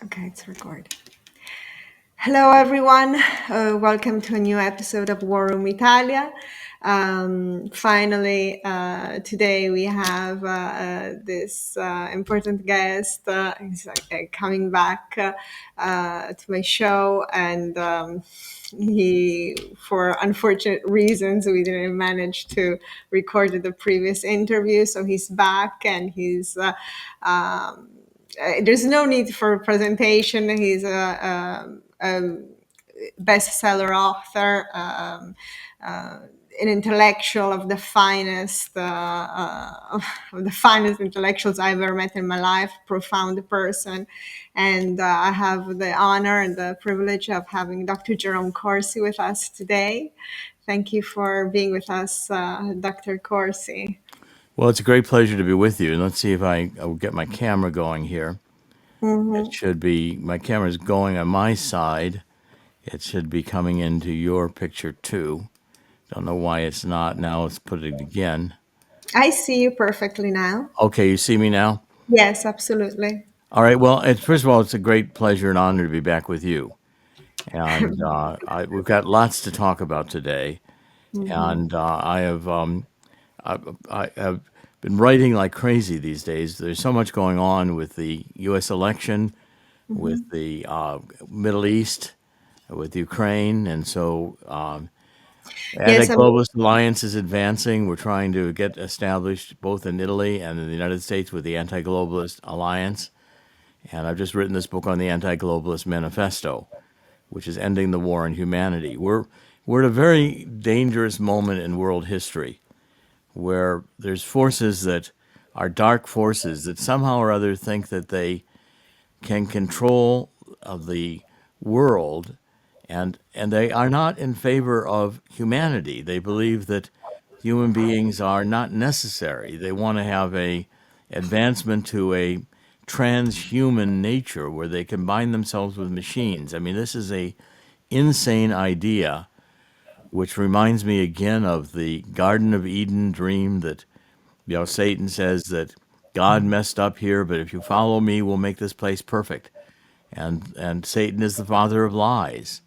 Okay, it's recorded. Hello, everyone. Welcome to a new episode of War Room Italia. Finally, today we have this important guest. He's coming back to my show, and he, for unfortunate reasons, we didn't manage to record the previous interview. So he's back, and he's. There's no need for a presentation. He's a bestseller author, an intellectual of the finest, of the finest intellectuals I've ever met in my life, profound person. And I have the honor and the privilege of having Dr. Jerome Corsi with us today. Thank you for being with us, Dr. Corsi. Well, it's a great pleasure to be with you. Let's see if I will get my camera going here. It should be, my camera is going on my side. It should be coming into your picture too. Don't know why it's not. Now let's put it again. I see you perfectly now. Okay, you see me now? Yes, absolutely. All right, well, first of all, it's a great pleasure and honor to be back with you. And we've got lots to talk about today. And I have been writing like crazy these days. There's so much going on with the U.S. election, with the Middle East, with Ukraine, and so Yes, anti-globalist alliance is advancing. We're trying to get established both in Italy and in the United States with the anti-globalist alliance. And I've just written this book on the Anti-Globalist Manifesto, which is ending the war on humanity. We're at a very dangerous moment in world history, where there's forces that are dark forces that somehow or other think that they can control the world, and they are not in favor of humanity. They believe that human beings are not necessary. They want to have a advancement to a transhuman nature where they combine themselves with machines. I mean, this is a insane idea, which reminds me again of the Garden of Eden dream that, Satan says that God messed up here, but if you follow me, we'll make this place perfect. And Satan is the father of lies.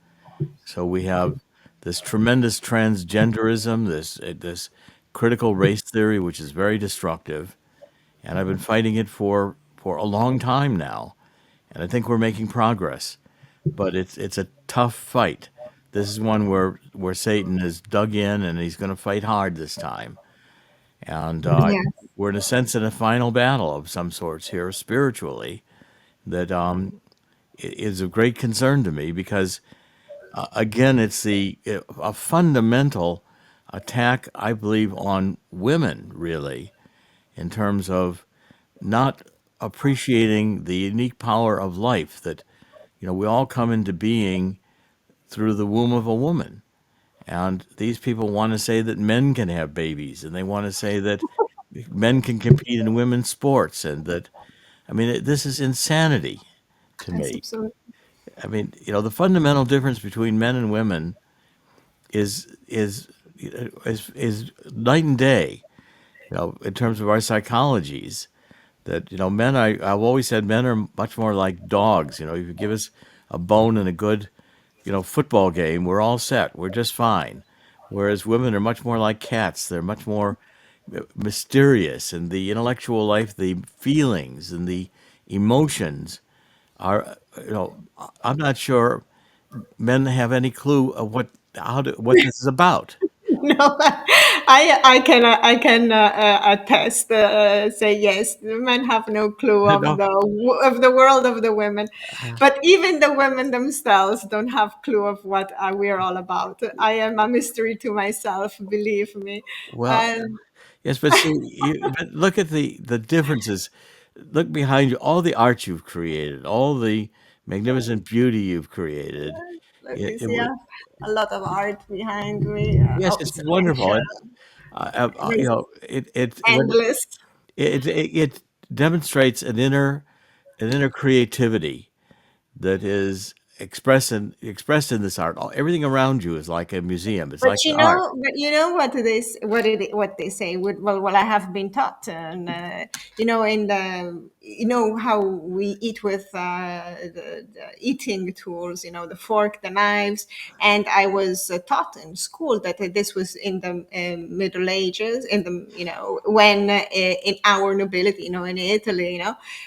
So we have this tremendous transgenderism, this critical race theory, which is very destructive. And I've been fighting it for a long time now. And I think we're making progress. But it's a tough fight. This is one where Satan has dug in and he's going to fight hard this time. And yeah. we're in a sense in a final battle of some sorts here spiritually that is of great concern to me because again it's a fundamental attack, I believe, on women, really, in terms of not appreciating the unique power of life that we all come into being through the womb of a woman. And these people want to say that men can have babies, and they want to say that men can compete in women's sports, and that, I mean, this is insanity to Yes, me. absolutely. I mean, the fundamental difference between men and women is night and day. In terms of our psychologies, that men. I've always said men are much more like dogs. If you give us a bone and a good football game, we're all set. We're just fine. Whereas women are much more like cats. They're much more mysterious, and the intellectual life, the feelings, and the emotions are. I'm not sure men have any clue of what this is about. No, I can attest. Say yes. The men have no clue of No, the world of the women, but even the women themselves don't have clue of what we are all about. I am a mystery to myself, believe me. well, And yes, but see, but look at the differences. Look behind you, all the art you've created, all the magnificent beauty you've created. let It, me it, see, I wa- have a lot of art behind me. yes, it's wonderful. Observation, endless. It demonstrates an inner creativity that is expressed in this art. Everything around you is like a museum. It's But like an you art. know, what they say. What they say. What I have been taught, and in the you know how we eat with the eating tools, the fork, the knives. And I was taught in school that this was in the Middle Ages, in the, when in our nobility, in Italy,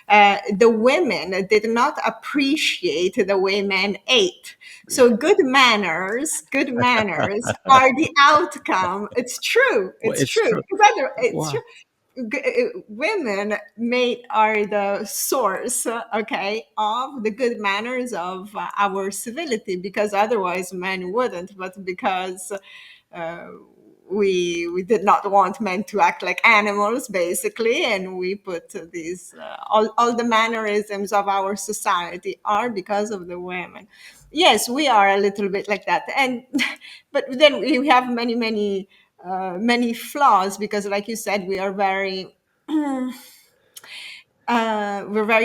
the women did not appreciate the way men ate. So good manners are the outcome. It's true. Well, It's it's true. true. It's true. Well, Women made are the source, okay, of the good manners of our civility, because otherwise men wouldn't, but because uh, we did not want men to act like animals, basically, and we put these all the mannerisms of our society are because of the women. Yes, we are a little bit like that, and but then we have many flaws, because, like you said, we're very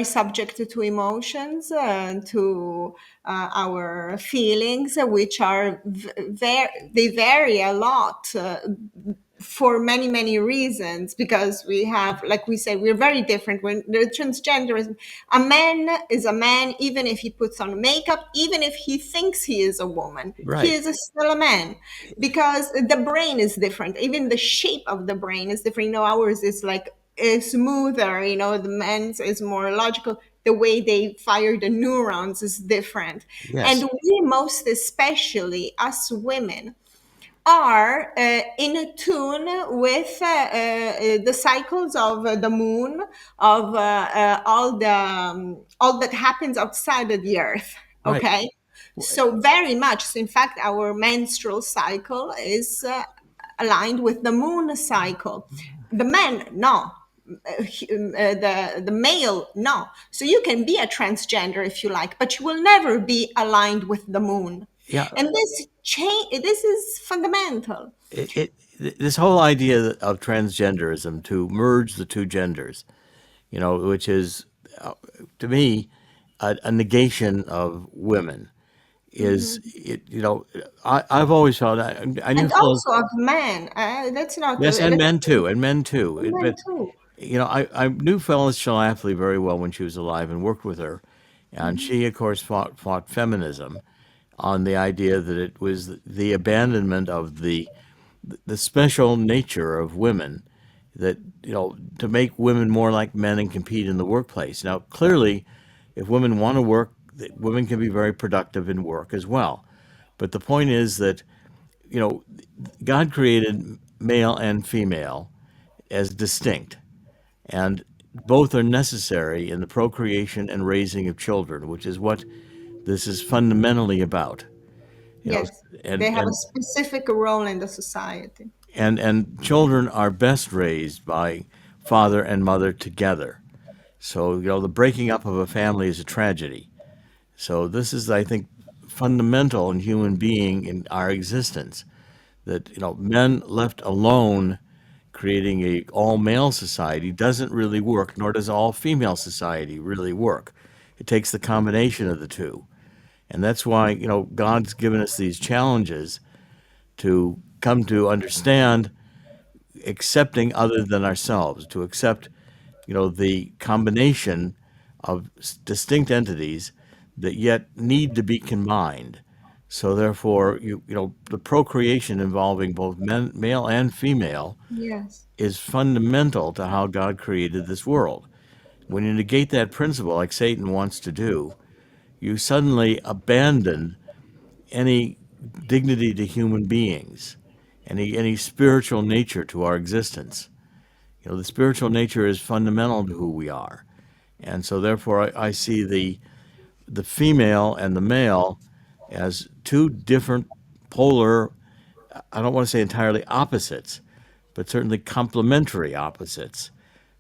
subject to emotions, to our feelings, which are they vary a lot, for many reasons, because we have, like we say, we're very different. When the transgenderism, a man is a man even if he puts on makeup, even if he thinks he is a woman, he right. is still a man, because the brain is different. Even the shape of the brain is different. Ours is like is smoother, the men's is more logical. The way they fire the neurons is different. And Yes. we, most especially us women, are in tune with the cycles of the moon, of all that happens outside of the earth. Right. Okay, so very much. So in fact, our menstrual cycle is aligned with the moon cycle. The men, no. The male, no. So you can be a transgender if you like, but you will never be aligned with the moon. Yeah. And this change, this is fundamental. This whole idea of transgenderism, to merge the two genders, which is, to me, a negation of women, is Mhm. it. I've always felt I knew And Phil. also of men. That's not, Yes, and let's men too, and men too. men But too. I knew Phyllis Schlafly very well when she was alive and worked with her, and Mhm. she, of course, fought feminism on the idea that it was the abandonment of the special nature of women, that to make women more like men and compete in the workplace. Now, clearly, if women want to work, women can be very productive in work as well. But the point is that you know God created male and female as distinct, and both are necessary in the procreation and raising of children, which is what this is fundamentally about. You know, Yes, and they have a and specific role in the society. and children are best raised by father and mother together. So the breaking up of a family is a tragedy. So this is, I think, fundamental in human being in our existence. That men left alone, creating a all male society doesn't really work, nor does all female society really work. It takes the combination of the two, and that's why God's given us these challenges to come to understand accepting other than ourselves, to accept, the combination of distinct entities that yet need to be combined. So therefore, the procreation involving both male and female, Yes. is fundamental to how God created this world. When you negate that principle, like Satan wants to do, you suddenly abandon any dignity to human beings, any spiritual nature to our existence. The spiritual nature is fundamental to who we are, and so therefore I see the female and the male as two different polar. I don't want to say entirely opposites, but certainly complementary opposites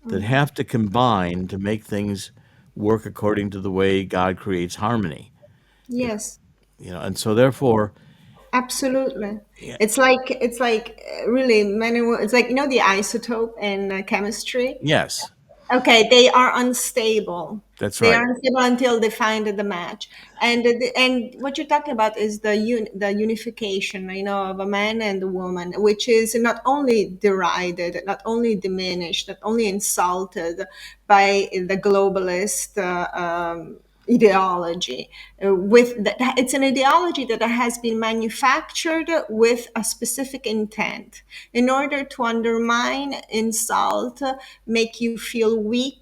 that Mhm. have to combine to make things work according to the way God creates harmony. It, Yes, and so therefore, absolutely. yeah, It's like really many. It's like, the isotope in chemistry. yes, Okay, they are unstable. That's They right. aren't stable until they find the match. And what you're talking about is the unification, of a man and a woman, which is not only derided, not only diminished, not only insulted by the globalist ideology. With that, it's an ideology that has been manufactured with a specific intent in order to undermine, insult, make you feel weak,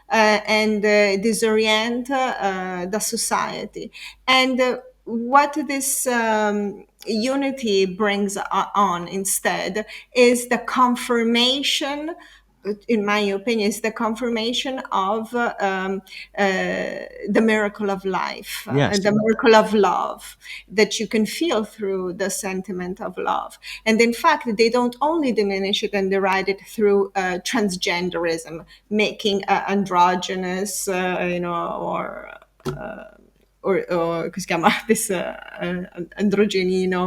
and disorient the society. And what this unity brings on instead is the confirmation, in my opinion, is the confirmation of the miracle of life, Yes. the miracle of love that you can feel through the sentiment of love. And in fact, they don't only diminish it and deride it through transgenderism, making androgynous, or come si chiama this androgenino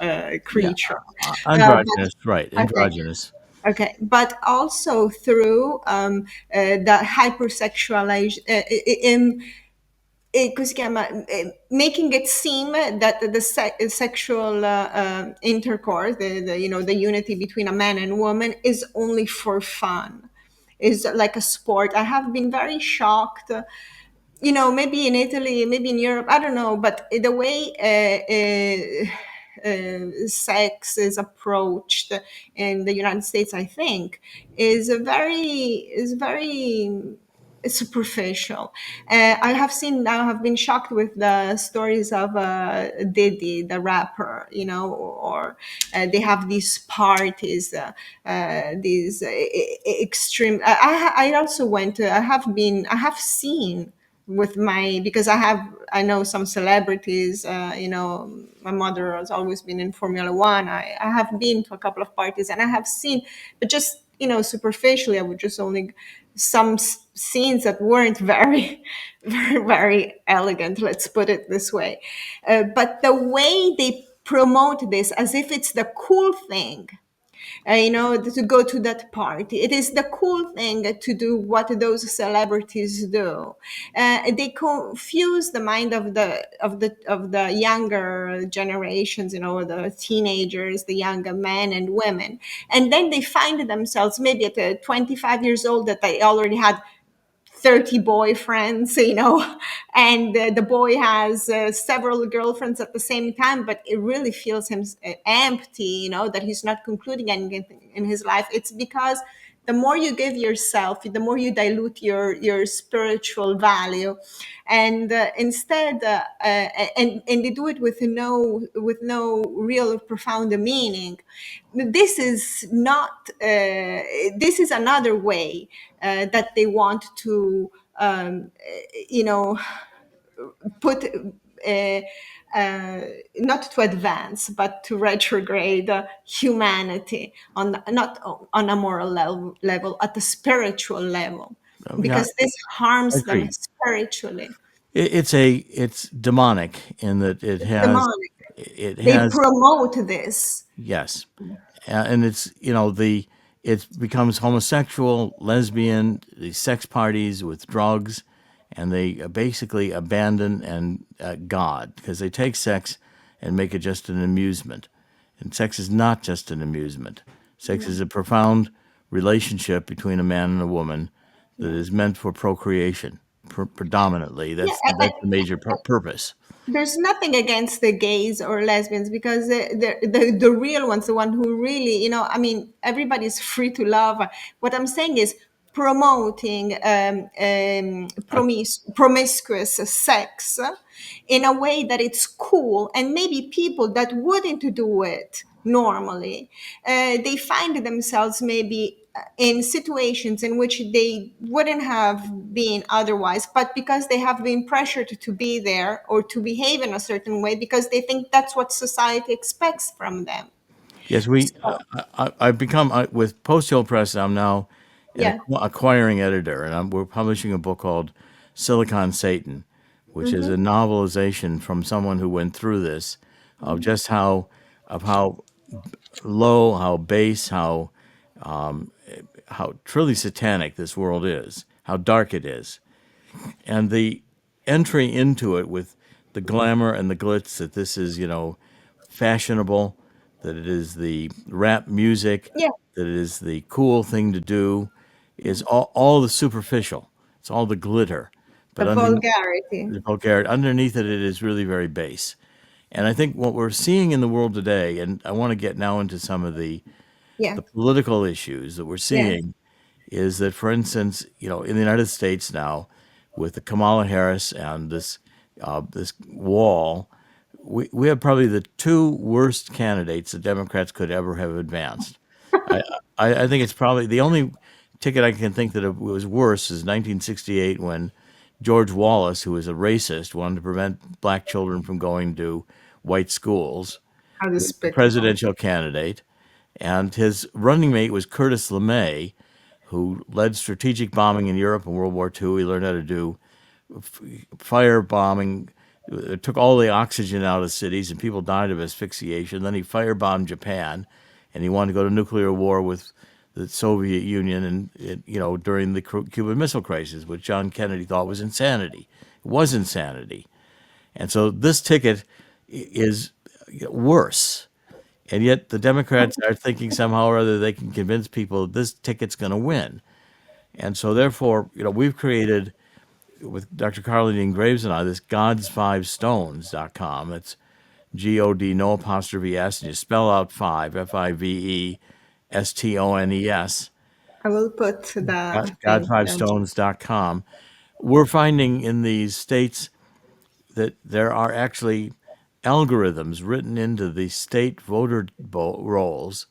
Yeah. creature. Androgynous, right? Okay. Androgynous. Okay, but also through the hypersexualization, come si chiama, making it seem that the sexual intercourse, the unity between a man and woman, is only for fun, is like a sport. I have been very shocked, maybe in Italy, maybe in Europe, I don't know, but the way sex is approached in the United States, I think, is very superficial. I have been shocked with the stories of Diddy, the rapper, or they have these parties, these extreme. I also went to. I have seen with my, because I know some celebrities. My mother has always been in Formula One. I have been to a couple of parties, and I have seen, but just superficially, I would just only some scenes that weren't very, very, very elegant. Let's put it this way. But the way they promote this as if it's the cool thing, to go to that party. It is the cool thing to do what those celebrities do. They confuse the mind of the younger generations, the teenagers, the younger men and women, and then they find themselves maybe at 25 years old that they already had 30 boyfriends, and the boy has several girlfriends at the same time, but it really feels him empty, that he's not concluding anything in his life. It's because the more you give yourself, the more you dilute your spiritual value, and instead, and they do it with no real profound meaning. This is not. This is another way that they want to, you know, put. Uh, Not to advance, but to retrograde humanity not on a moral level, at the spiritual level, Yeah, because this harms them agreed. spiritually. It's demonic in that it It's has demonic. it They has promote this. yes, and it's it becomes homosexual, lesbian, these sex parties with drugs, and they basically abandon and God, because they take sex and make it just an amusement, and sex is not just an amusement. Sex Yeah. is a profound relationship between a man and a woman that Yeah. is meant for procreation predominantly. Yeah. That's the major purpose. There's nothing against the gays or lesbians, because the real ones, the one who really, I mean, everybody's free to love. What I'm saying is promoting Uh, promiscuous sex in a way that it's cool, and maybe people that wouldn't do it normally, they find themselves maybe in situations in which they wouldn't have been otherwise, but because they have been pressured to be there or to behave in a certain way, because they think that's what society expects from them. Yes, So, I've become with Post Hill Press. I'm now an yeah. acquiring editor, and we're publishing a book called Silicon Satan, which is a Hmm. novelization from someone who went through this, of just how low, how base, how truly satanic this world is, how dark it is. And the entry into it with the glamour and the glitz that this is, fashionable, that it is the rap music, Yeah, that it is the cool thing to do, is all the superficial. It's all the glitter. the But underneath vulgarity. the vulgarity, underneath it, it is really very base. And I think what we're seeing in the world today, and I want to get now into some of Yeah, the political issues that we're yeah. seeing, is that, for instance, in the United States now, with the Kamala Harris and this wall, we have probably the two worst candidates the Democrats could ever have advanced. I, I think it's probably the only ticket I can think that it was worse is 1968 when George Wallace, who was a racist, wanted to prevent black children from going to white schools, How was the despicable. presidential candidate, and his running mate was Curtis LeMay, who led strategic bombing in Europe in World War II. He learned how to do fire bombing. It took all the oxygen out of cities, and people died of asphyxiation. Then he firebombed Japan, and he wanted to go to nuclear war with the Soviet Union, and during the Cuban Missile Crisis, which John Kennedy thought was insanity. It was insanity, and so this ticket is worse. And yet the Democrats are thinking somehow or other they can convince people this ticket's going to win. And so therefore, we've created with Dr. Carlene Graves and I this gods5stones.com. It's God, no apostrophe S, and you spell out five, FIVESTONES, I will put the thing. god5stones.com. We're finding in these states that there are actually algorithms written into the state voter rolls.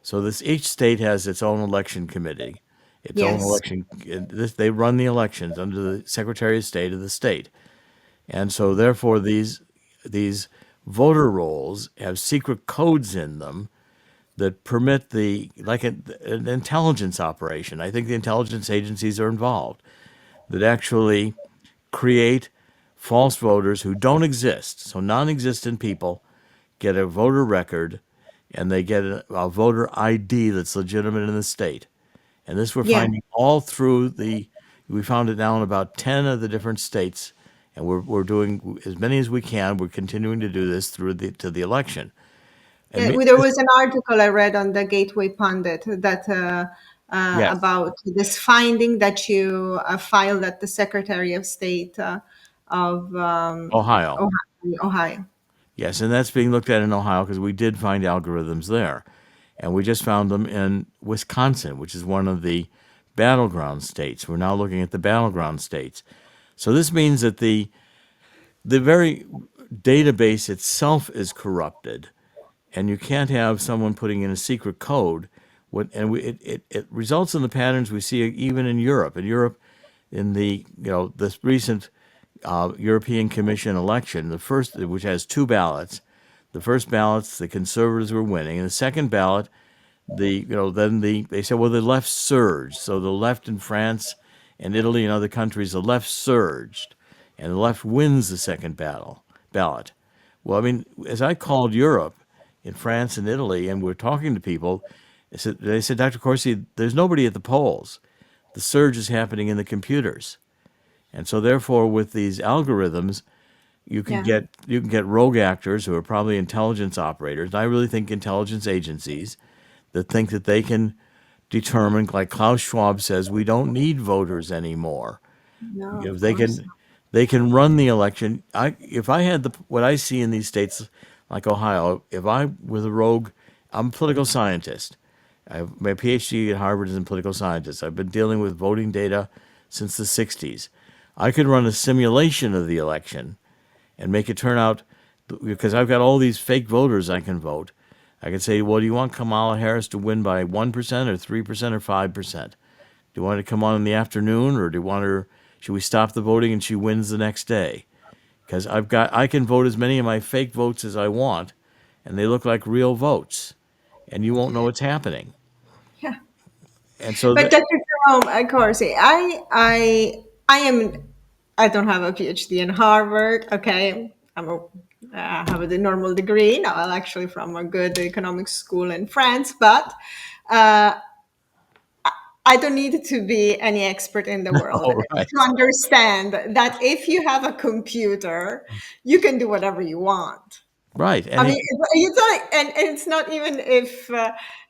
So each state has its own election committee, its own Yes. election. They run the elections under the Secretary of State of the state, and so therefore these voter rolls have secret codes in them that permit an intelligence operation. I think the intelligence agencies are involved that actually create false voters who don't exist. So non-existent people get a voter record and they get a voter ID that's legitimate in the state. And this we're Yeah. finding all through we found it now in about 10 of the different states. And we're doing as many as we can. We're continuing to do this through to the election. And Yeah, there was an article I read on the Gateway Pundit that yes, about this finding that you filed at the Secretary of State of Ohio. Ohio. Yes, and that's being looked at in Ohio because we did find algorithms there. And we just found them in Wisconsin, which is one of the battleground states. We're now looking at the battleground states. So this means that the very database itself is corrupted, and you can't have someone putting in a secret code. It results in the patterns we see even in Europe. In Europe, in this recent European Commission election, the first, which has two ballots, the first ballots the conservatives were winning, and the second ballot they said, well, the left surged. So the left in France and Italy and other countries, the left surged, and the left wins the second ballot. Well, I mean, as I called Europe in France and Italy, and we're talking to people, they said, Dr. Corsi, there's nobody at the polls. The surge is happening in the computers. And so therefore, with these algorithms, Yeah. you can get rogue actors who are probably intelligence operators. And I really think intelligence agencies that think that they can determine, like Klaus Schwab says, we don't need voters anymore. No, You know, of course. they can run the election. If I had what I see in these states like Ohio, if I was a rogue, I'm a political scientist. My PhD at Harvard is in political scientist. I've been dealing with voting data since the 60s. I could run a simulation of the election and make it turn out because I've got all these fake voters I can vote. I can say, well, do you want Kamala Harris to win by 1% or 3% or 5%? Do you want her to come on in the afternoon or do you want her, should we stop the voting and she wins the next day? Because I can vote as many of my fake votes as I want and they look like real votes and you won't know what's happening. Yeah. And so But that, Dr. Jerome Corsi, I am I don't have a PhD in Harvard. Okay, I have a normal degree. No, I'm actually from a good economics school in France, but I don't need to be any expert in the world Oh, to right. understand that if you have a computer, you can do whatever you want. Right. I And mean, he, it's like, and it's not even if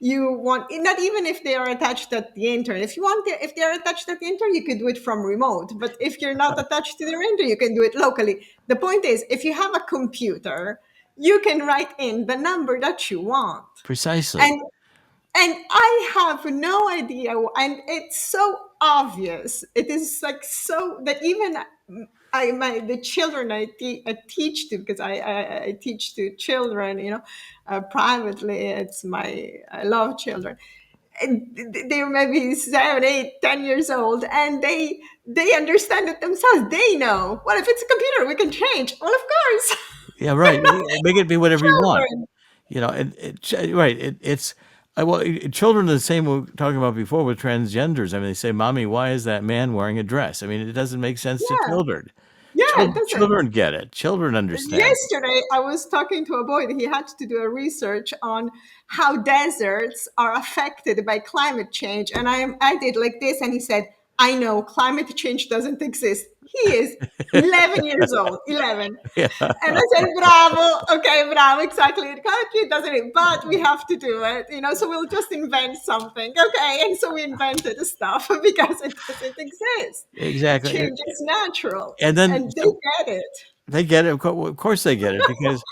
you want, not even if they are attached at the internet. If you want, if they are attached at the internet, you could do it from remote. But if you're not attached to the internet, you can do it locally. The point is, if you have a computer, you can write in the number that you want. precisely. And I have no idea, and it's so obvious. It is like so that even the children I teach to, because I teach to children, privately. It's I love children. And they're maybe 7, 8, 10 years old, and they understand it themselves. They know. Well, if it's a computer, we can change. Well, of course, Yeah, right. Make it be whatever you want. children. You know, right. It's well, children are the same we were talking about before with transgenders. I mean, they say, "Mommy, why is that man wearing a dress?" I mean, it doesn't make sense to Yeah, children. yeah, it doesn't. Children get it. Children understand. Yesterday, I was talking to a boy that he had to do a research on how deserts are affected by climate change. And I did like this, and he said, I know climate change doesn't exist. He is 11 years old, 11. Yeah, And I said, bravo, okay, bravo, exactly. Climate change doesn't, but we have to do it, so we'll just invent something. Okay. And so we invented the stuff because it doesn't exist. exactly. Change is natural, And then and they so get it. they get it. Of course, they get it because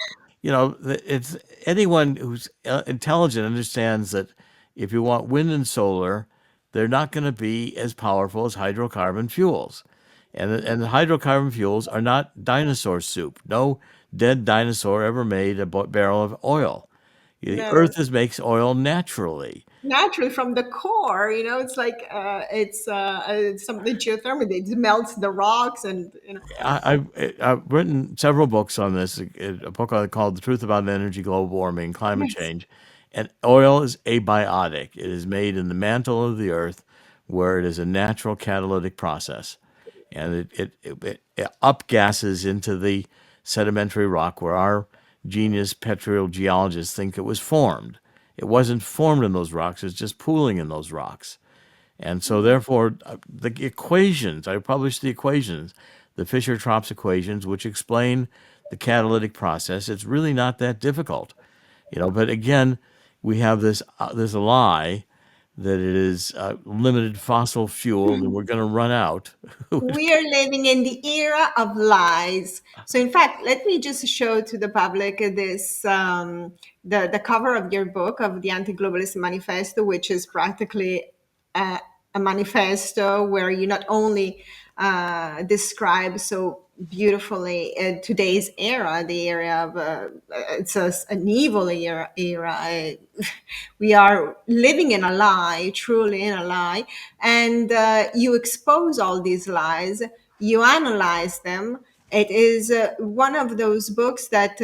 it's anyone who's intelligent understands that if you want wind and solar, they're not going to be as powerful as hydrocarbon fuels, and the hydrocarbon fuels are not dinosaur soup. No dead dinosaur ever made a barrel of oil. The No. Earth makes oil naturally. Naturally from the core, it's like it's something geothermal. It melts the rocks, and I've written several books on this. A book called "The Truth About Energy, Global Warming, and Climate yes, Change." And oil is abiotic. It is made in the mantle of the earth, where it is a natural catalytic process, and it upgasses into the sedimentary rock where our genius petrogeologists think it was formed. It wasn't formed in those rocks. It's just pooling in those rocks. And so, therefore, the equations, I published the equations, the Fischer-Tropsch equations, which explain the catalytic process. It's really not that difficult, But again, we have this lie that it is limited fossil fuel and we're going to run out. we are living in the era of lies. So, in fact, let me just show to the public this the cover of your book, of the Anti-Globalist Manifesto, which is practically a, a manifesto where you not only describe so beautifully today's era, the era of an evil era. We are living in a lie, truly in a lie, and you expose all these lies, you analyze them. It is one of those books that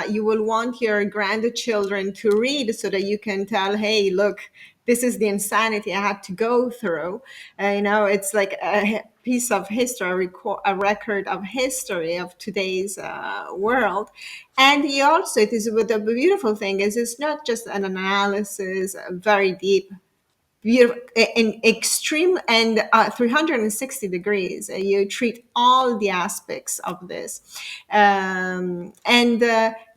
you will want your grandchildren to read, so that you can tell, hey, look, this is the insanity I had to go through. It's like a piece of history, a record of history of today's world. And he also, it is, the beautiful thing is, it's not just an analysis, very deep, beautiful, in extreme, and 360 degrees. You treat all the aspects of this, and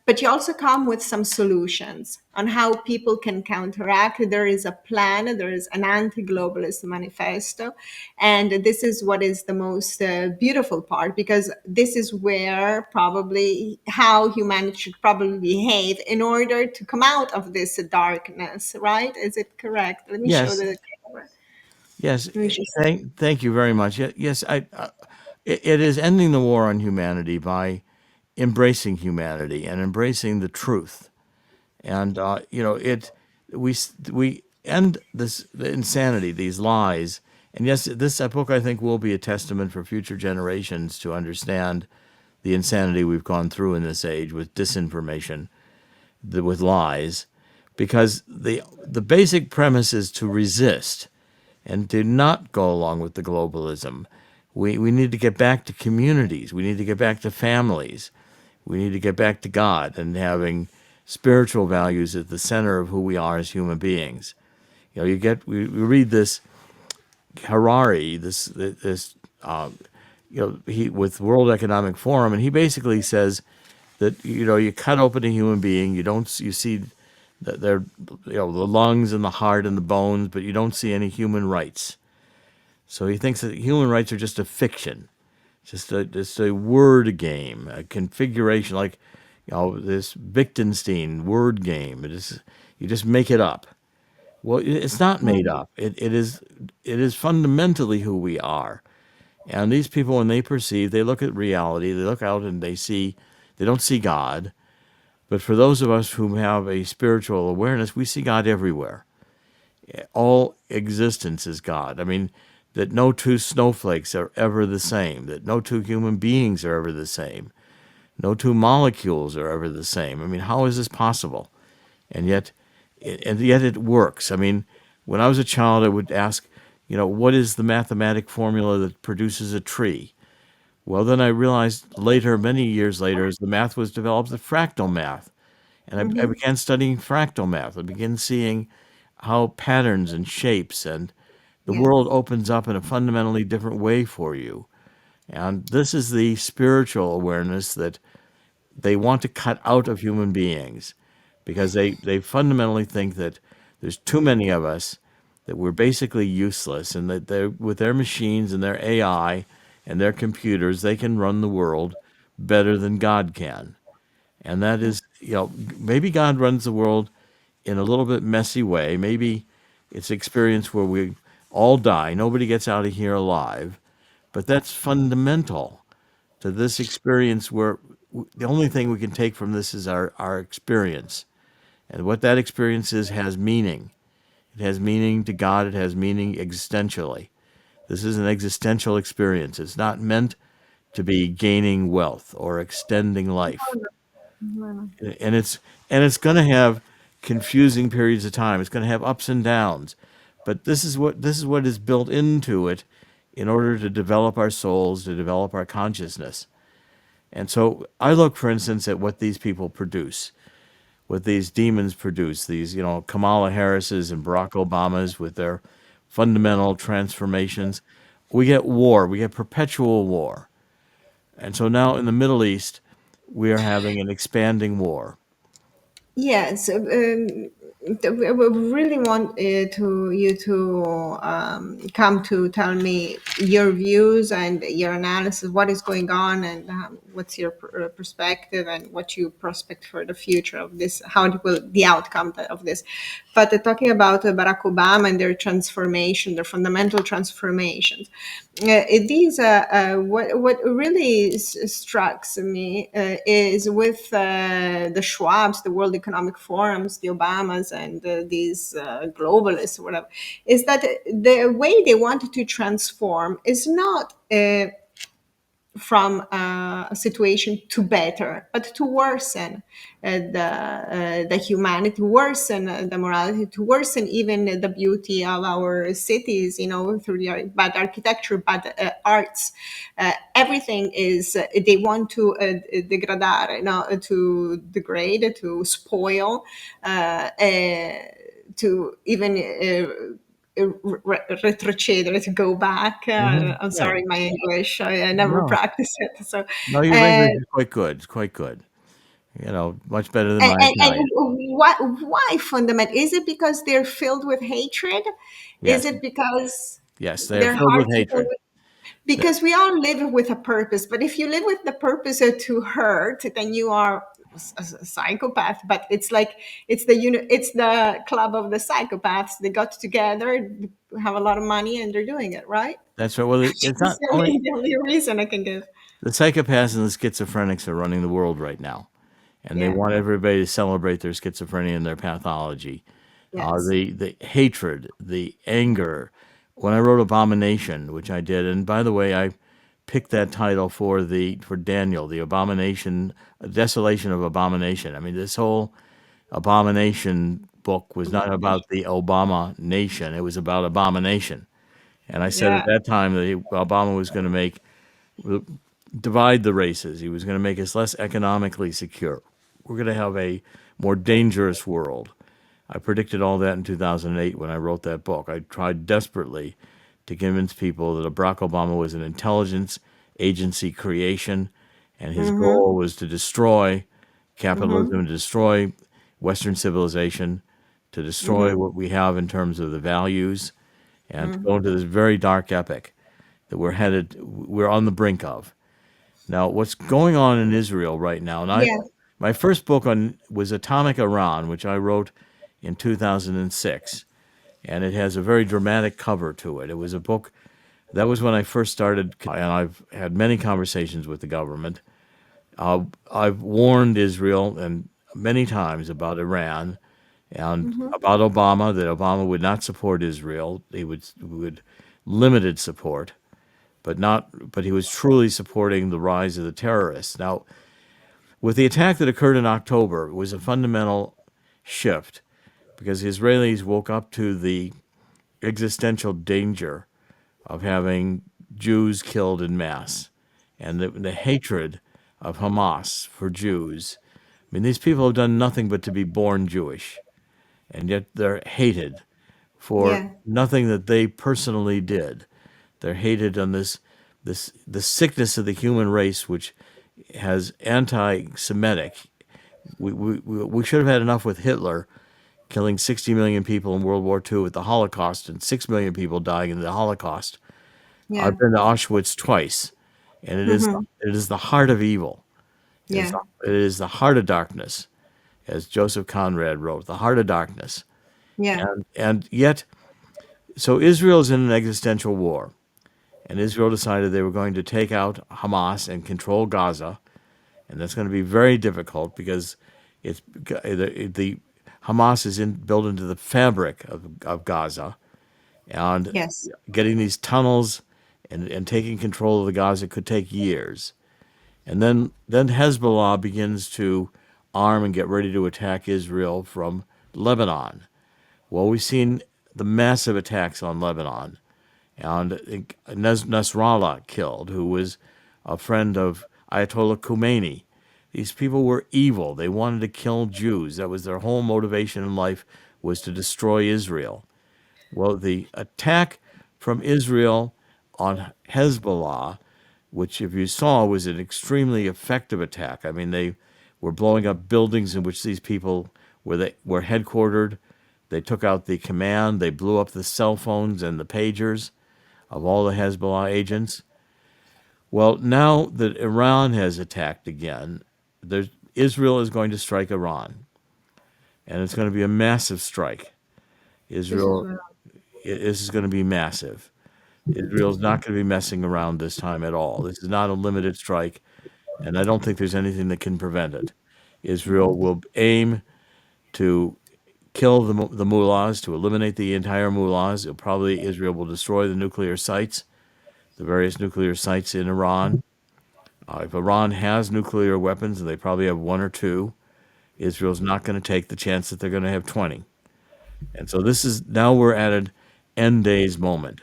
but you also come with some solutions on how people can counteract. There is a plan. There is an anti-globalist manifesto, and this is what is the most beautiful part, because this is where probably how humanity should probably behave in order to come out of this darkness. Right? Is it correct? Let me show Yes, the camera. yes. Let me just- Thank you very much. Yes, it is ending the war on humanity by embracing humanity and embracing the truth. And we end the insanity, these lies. And yes, this book I think will be a testament for future generations to understand the insanity we've gone through in this age with disinformation, with lies, because the basic premise is to resist and to not go along with the globalism. We need to get back to communities. We need to get back to families. We need to get back to God and having spiritual values at the center of who we are as human beings. We read this Harari, this he with World Economic Forum, and he basically says that you cut open a human being, you see that they're the lungs and the heart and the bones, but you don't see any human rights. So he thinks that human rights are just a fiction, just a word game, a configuration, like this Wittgenstein word game. You just make it up. Well, it's not made up. It is fundamentally who we are. And these people, when they perceive, they look at reality, they look out and they don't see God. But for those of us who have a spiritual awareness, we see God everywhere. All existence is God. I mean, that no two snowflakes are ever the same, that no two human beings are ever the same, no two molecules are ever the same. I mean, how is this possible? And yet it works. I mean, when I was a child, I would ask, what is the mathematic formula that produces a tree? Well, then I realized later, many years later, as the math was developed, the fractal math. And I Hmm. began studying fractal math. I began seeing how patterns and shapes and the world Yes. opens up in a fundamentally different way for you. And this is the spiritual awareness that they want to cut out of human beings because they fundamentally think that there's too many of us, that we're basically useless, and that they're, with their machines and their AI and their computers, they can run the world better than God can. And that is, maybe God runs the world in a little bit messy way. Maybe it's an experience where we all die, nobody gets out of here alive, but that's fundamental to this experience where the only thing we can take from this is our experience. And what that experience is has meaning. It has meaning to God, it has meaning existentially. This is an existential experience. It's not meant to be gaining wealth or extending life. And it's going to have confusing periods of time. It's going to have ups and downs. But this is what is built into it in order to develop our souls, to develop our consciousness. And so I look, for instance, at what these people produce, what these demons produce, these, Kamala Harris's and Barack Obama's with their fundamental transformations. We get war, we get perpetual war. And so now in the Middle East, we are having an expanding war. Yes, we really want to you to come to tell me your views and your analysis. What is going on, and what's your perspective, and what you prospect for the future of this? How it will the outcome of this? But talking about Barack Obama and their transformation, their fundamental transformations, these what really strikes me is with the Schwabs, the World Economic Forums, the Obamas, and these globalists, or whatever, is that the way they wanted to transform is not from a situation to better, but to worsen the humanity, worsen the morality, to worsen even the beauty of our cities, through the bad architecture, bad arts. Everything is, they want to degradare, to degrade, to spoil, to even retrocedere, to go back. I'm Yeah. sorry, my English. I never No, practiced it. So, no, your uh, English is quite good. It's quite good. Much better than and, my and Italian. why fundamental? Is it because they're filled with hatred? Is Yes, it because yes, they are their filled with hearts are filled hatred. with? The- Because we all live with a purpose. But if you live with the purpose to hurt, then you are a psychopath. But it's like it's the club of the psychopaths. They got together, have a lot of money, and they're doing it, right? That's right. Well, it's That's not only the only reason I can give. the psychopaths and the schizophrenics are running the world right now, and they Yeah. want everybody to celebrate their schizophrenia and their pathology. Yes. The hatred, the anger. When I wrote Abomination, which I did, and by the way, I picked that title for Daniel, the Abomination, Desolation of Abomination. I mean, this whole Abomination book was not about the Obama nation; it was about abomination. And I said at Yeah. that time that Obama was going to divide the races. He was going to make us less economically secure. We're going to have a more dangerous world. I predicted all that in 2008 when I wrote that book. I tried desperately to convince people that Barack Obama was an intelligence agency creation, and his goal was to destroy capitalism, to destroy Western civilization, to destroy what we have in terms of the values, and to go into this very dark epic that we're on the brink of. Now, what's going on in Israel right now, and Yes. my first book on was Atomic Iran, which I wrote in 2006, and it has a very dramatic cover to it. It was a book that was when I first started, and I've had many conversations with the government. I've warned Israel and many times about Iran and about Obama, that Obama would not support Israel. He would limited support, but he was truly supporting the rise of the terrorists. Now, with the attack that occurred in October, it was a fundamental shift because the Israelis woke up to the existential danger of having Jews killed in mass, and the hatred of Hamas for Jews. I mean, these people have done nothing but to be born Jewish, and yet they're hated for Yeah. nothing that they personally did. They're hated on the sickness of the human race, which has anti-Semitic. We should have had enough with Hitler killing 60 million people in World War II with the Holocaust and 6 million people dying in the Holocaust. I've Yeah. been to Auschwitz twice, and it is the heart of evil. Yeah. It is the heart of darkness, as Joseph Conrad wrote, the heart of darkness. Yeah. And yet, so Israel's in an existential war, and Israel decided they were going to take out Hamas and control Gaza, and that's going to be very difficult because the Hamas is built into the fabric of Gaza, and Yes. getting these tunnels and taking control of the Gaza could take years. And then Hezbollah begins to arm and get ready to attack Israel from Lebanon. Well, we've seen the massive attacks on Lebanon, and Nasrallah killed, who was a friend of Ayatollah Khomeini. These people were evil. They wanted to kill Jews. That was their whole motivation in life, was to destroy Israel. Well, the attack from Israel on Hezbollah, which, if you saw, was an extremely effective attack. I mean, they were blowing up buildings in which these people were headquartered. They took out the command. They blew up the cell phones and the pagers of all the Hezbollah agents. Well, now that Iran has attacked again, Israel is going to strike Iran, and it's going to be a massive strike. This is Israel, real. this is going to be massive. Israel's not going to be messing around this time at all. This is not a limited strike, and I don't think there's anything that can prevent it. Israel will aim to kill the mullahs, to eliminate the entire mullahs. Israel will destroy the nuclear sites, the various nuclear sites in Iran. If Iran has nuclear weapons, and they probably have one or two, Israel's not going to take the chance that they're going to have 20. And so now we're at an end days moment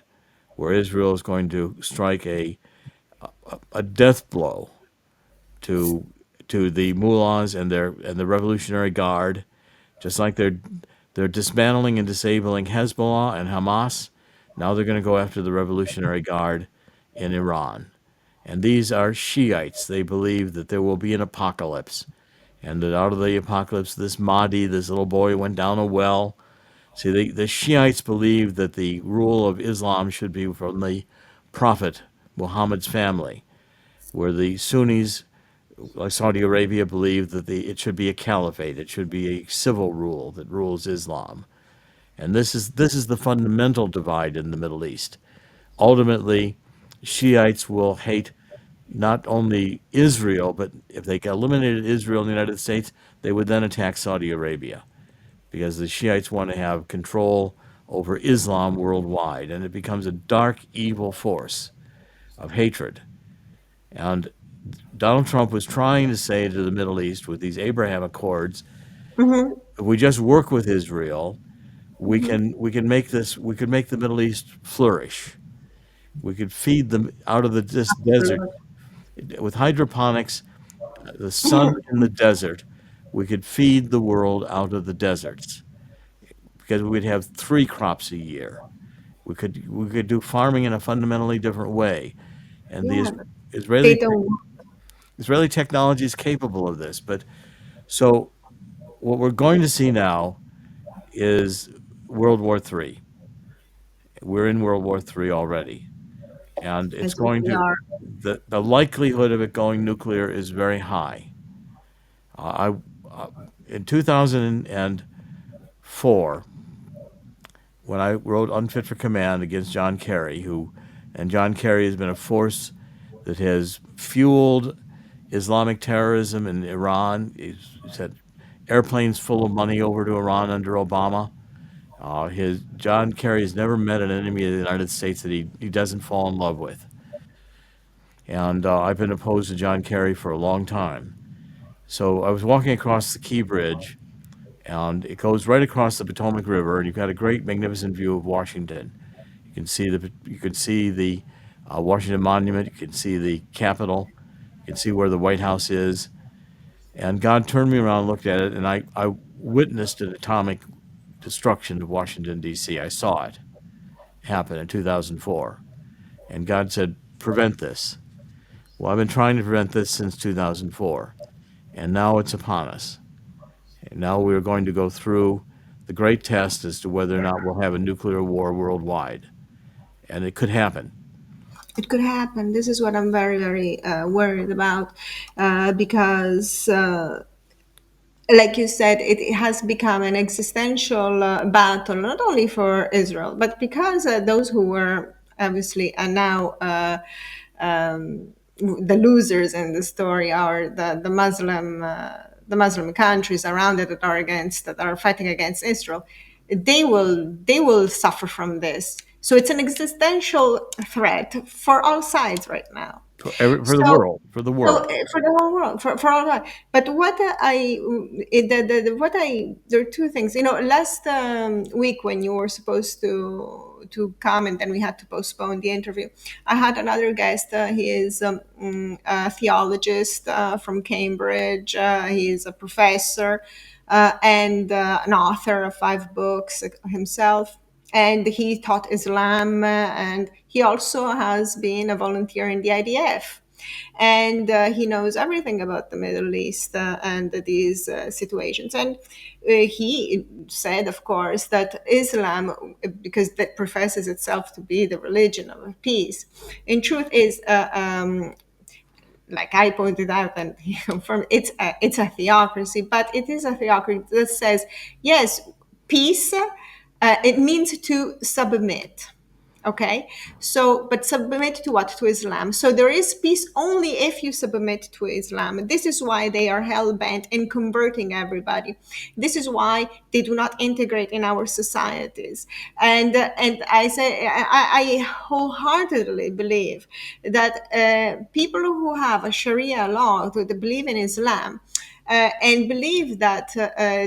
where Israel is going to strike a death blow to the mullahs and the Revolutionary Guard, just like they're dismantling and disabling Hezbollah and Hamas. Now they're going to go after the Revolutionary Guard in Iran. And these are Shiites. They believe that there will be an apocalypse, and that out of the apocalypse, this Mahdi, this little boy, went down a well. See, the Shiites believe that the rule of Islam should be from the Prophet Muhammad's family, where the Sunnis, like Saudi Arabia, believe that it should be a caliphate. It should be a civil rule that rules Islam. And this is the fundamental divide in the Middle East. Ultimately, Shiites will hate not only Israel, but if they eliminated Israel and the United States, they would then attack Saudi Arabia, because the Shiites want to have control over Islam worldwide, and it becomes a dark, evil force of hatred. And Donald Trump was trying to say to the Middle East with these Abraham Accords, Mm-hmm. if we just work with Israel, Mm-hmm. we can make the Middle East flourish. We could feed them out of this desert Absolutely. with hydroponics, the sun in the desert. We could feed the world out of the deserts because we'd have three crops a year. We could do farming in a fundamentally different way, and the Yeah, but they Israeli don't. Israeli technology is capable of this. But so what we're going to see now is World War III. We're in World War III already, and it's That's what going we to are. the likelihood of it going nuclear is very high. In 2004, when I wrote Unfit for Command against John Kerry, and John Kerry has been a force that has fueled Islamic terrorism in Iran. He's had airplanes full of money over to Iran under Obama. His John Kerry has never met an enemy of the United States that he doesn't fall in love with. And I've been opposed to John Kerry for a long time. So I was walking across the Key Bridge, and it goes right across the Potomac River, and you've got a great, magnificent view of Washington. You can see the Washington Monument. You can see the Capitol. You can see where the White House is. And God turned me around, looked at it, and I witnessed an atomic destruction of Washington, D.C. I saw it happen in 2004. And God said, prevent this. Well, I've been trying to prevent this since 2004, and now it's upon us. And now we're going to go through the great test as to whether or not we'll have a nuclear war worldwide. And it could happen. It could happen. This is what I'm very, very worried about, because like you said, it has become an existential battle, not only for Israel, but because those who were obviously are now the losers in the story are the Muslim countries around it that are fighting against Israel. They will suffer from this. So it's an existential threat for all sides right now. For the So world, for the so world. for the whole world, for all that. But what I there are two things. Last week when you were supposed to come and then we had to postpone the interview, I had another guest. He is a theologist from Cambridge. He is a professor and an author of 5 books himself. And he taught Islam, and he also has been a volunteer in the IDF, and he knows everything about the Middle East and these situations. And he said, of course, that Islam, because that professes itself to be the religion of peace, in truth is like I pointed out, and he confirmed, it's a theocracy, but it is a theocracy that says, yes, peace, it means to submit. Okay, so but submit to what? To Islam. So there is peace only if you submit to Islam. This is why they are hell bent in converting everybody. This is why they do not integrate in our societies. And I say I wholeheartedly believe that people who have a Sharia law, who believe in Islam, and believe that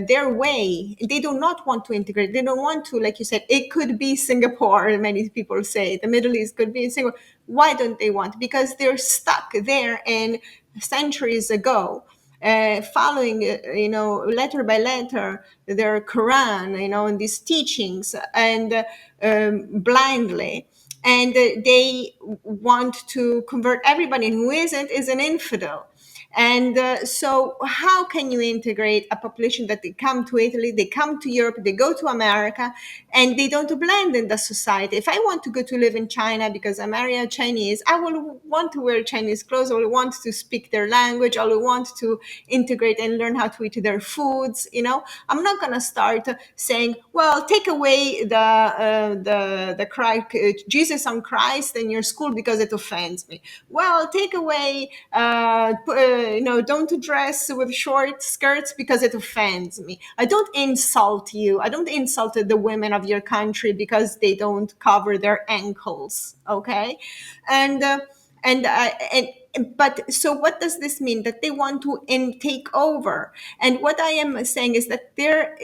their way, they do not want to integrate. They don't want to, like you said, it could be Singapore. Many people say the Middle East could be Singapore. Why don't they want? Because they're stuck there in centuries ago. Following, letter by letter, their Quran, and these teachings, and blindly. And they want to convert everybody who isn't is an infidel. And so how can you integrate a population that they come to Italy, they come to Europe, they go to America, and they don't blend in the society? If I want to go to live in China because I'm area Chinese, I will want to wear Chinese clothes, I will want to speak their language, I will want to integrate and learn how to eat their foods. I'm not going to start saying, well, take away the Christ, Jesus on Christ in your school because it offends me. Well, take away don't dress with short skirts because it offends me. I don't insult you. I don't insult the women of your country because they don't cover their ankles. Okay, and uh, and but so what does this mean? That they want to take over. And what I am saying is that their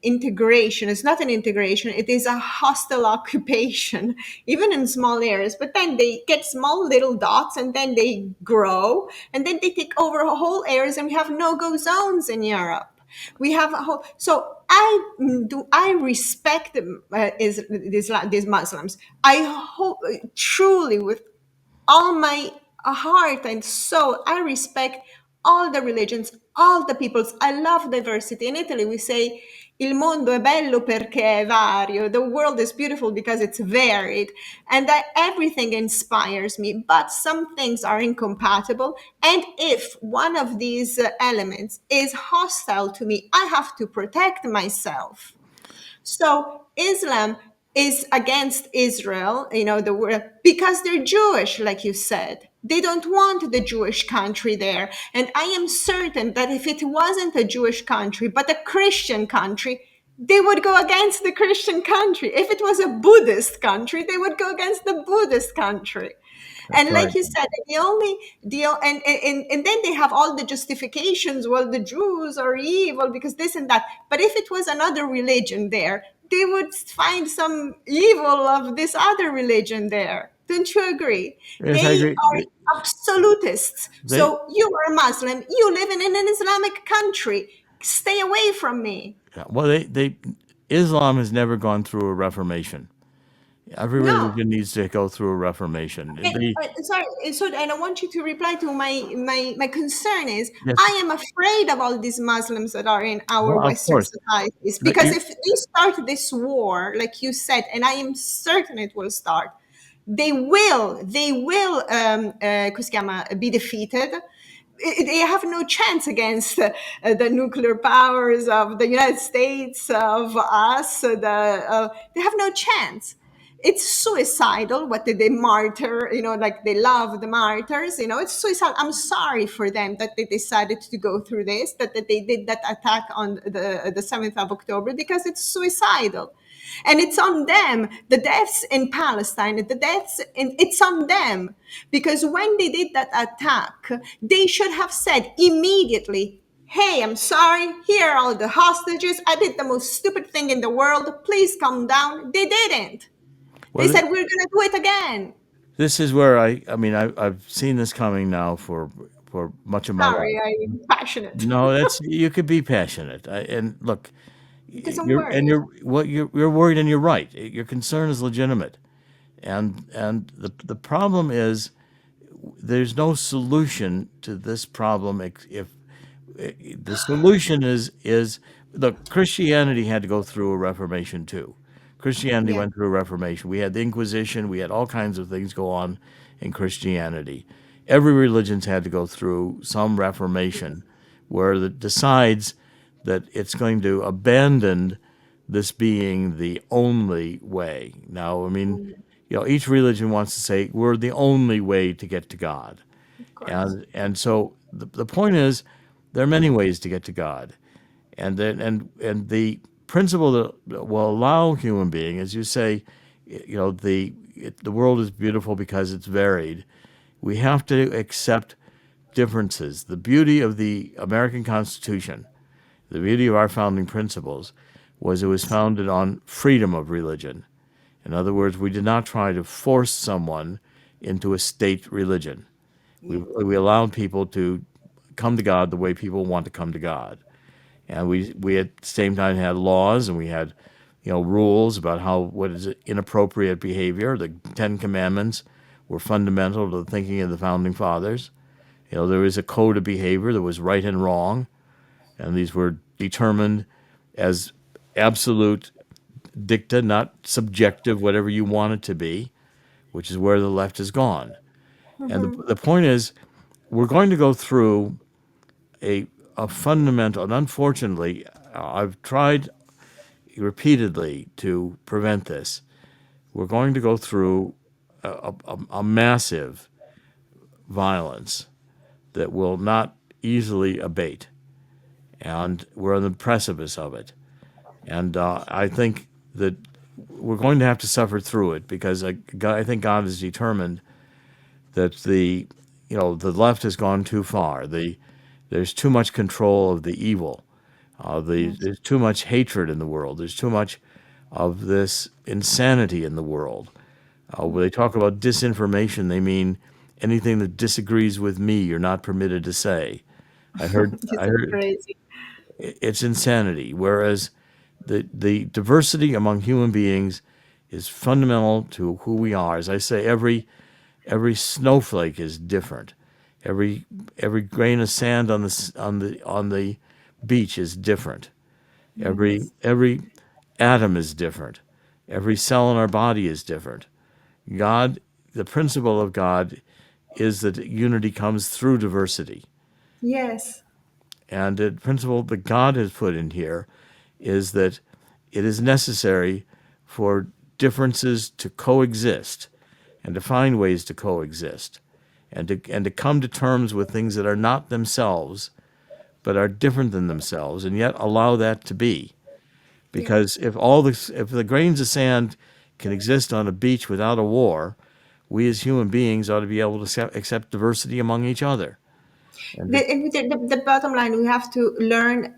integration is not an integration, it is a hostile occupation, even in small areas. But then they get small little dots, and then they grow, and then they take over whole areas, and we have no-go zones in Europe. We have a whole. So I respect these Muslims. I hope truly with all my heart and soul. I respect all the religions, all the peoples. I love diversity. In Italy, we say il mondo è bello perché è vario. The world is beautiful because it's varied. And that everything inspires me, but some things are incompatible. And if one of these elements is hostile to me, I have to protect myself. So Islam is against Israel, the word, because they're Jewish, like you said. They don't want the Jewish country there. And I am certain that if it wasn't a Jewish country, but a Christian country, they would go against the Christian country. If it was a Buddhist country, they would go against the Buddhist country. That's And right. like you said, the only deal, and then they have all the justifications. Well, the Jews are evil because this and that. But if it was another religion there, they would find some evil of this other religion there. Don't you agree? Yes, I They agree. are absolutists. They So you are a Muslim, you live in an Islamic country. Stay away from me. yeah, well, they Islam has never gone through a reformation. Every No. religion needs to go through a reformation. The Sorry, so and I want you to reply to my concern is yes, I am afraid of all these Muslims that are in our well, of Western course, societies the, because if they start this war, like you said, and I am certain it will start, come si chiama, be defeated. They have no chance against the nuclear powers of the United States, of us. They have no chance. It's suicidal. What did they martyr? Like they love the martyrs. It's suicidal. I'm sorry for them that they decided to go through this, that they did that attack on the 7th of October, because it's suicidal. And it's on them. The deaths in Palestine, it's on them. Because when they did that attack, they should have said immediately, hey, I'm sorry, here are all the hostages. I did the most stupid thing in the world. Please calm down. They didn't. They well, said, we're going to do it again. this is where I've seen this coming now for much of my Sorry, life. I'm passionate No, that's you could be passionate. And look, because I'm worried. you're worried, and you're right. Your concern is legitimate, and the problem is there's no solution to this problem if the solution is look, Christianity had to go through a reformation too. Christianity Yeah. went through a reformation. We had the Inquisition. We had all kinds of things go on in Christianity. Every religion's had to go through some reformation where it decides that it's going to abandon this being the only way. Now, each religion wants to say we're the only way to get to God. Of course. And so the point is, there are many ways to get to God, and then and the principle that will allow human being, as you say, the world is beautiful because it's varied. We have to accept differences. The beauty of the American Constitution, the beauty of our founding principles, was it was founded on freedom of religion. In other words, we did not try to force someone into a state religion. Yeah. We allowed people to come to God the way people want to come to God. And we at the same time had laws, and we had rules about what is inappropriate behavior. The Ten Commandments were fundamental to the thinking of the founding fathers. There was a code of behavior that was right and wrong, and these were determined as absolute dicta, not subjective, whatever you want it to be, which is where the left has gone. And the point is, we're going to go through a, a fundamental, and unfortunately, I've tried repeatedly to prevent this. We're going to go through a massive violence that will not easily abate, and we're on the precipice of it. And I think that we're going to have to suffer through it because I think God is determined that the left has gone too far. There's too much control of the evil. Yes. There's too much hatred in the world. There's too much of this insanity in the world. When they talk about disinformation, they mean anything that disagrees with me, you're not permitted to say. I heard, I It's heard, crazy. it's insanity. Whereas the diversity among human beings is fundamental to who we are. As I say, every snowflake is different. Every every grain of sand on the beach is different. Yes. Every atom is different. Every cell in our body is different. God, the principle of God is that unity comes through diversity. Yes. And the principle that God has put in here is that it is necessary for differences to coexist and to find ways to coexist and to come to terms with things that are not themselves but are different than themselves and yet allow that to be. Yeah. Because if the grains of sand can exist on a beach without a war, we as human beings ought to be able to accept diversity among each other. And to, The bottom line, we have to learn,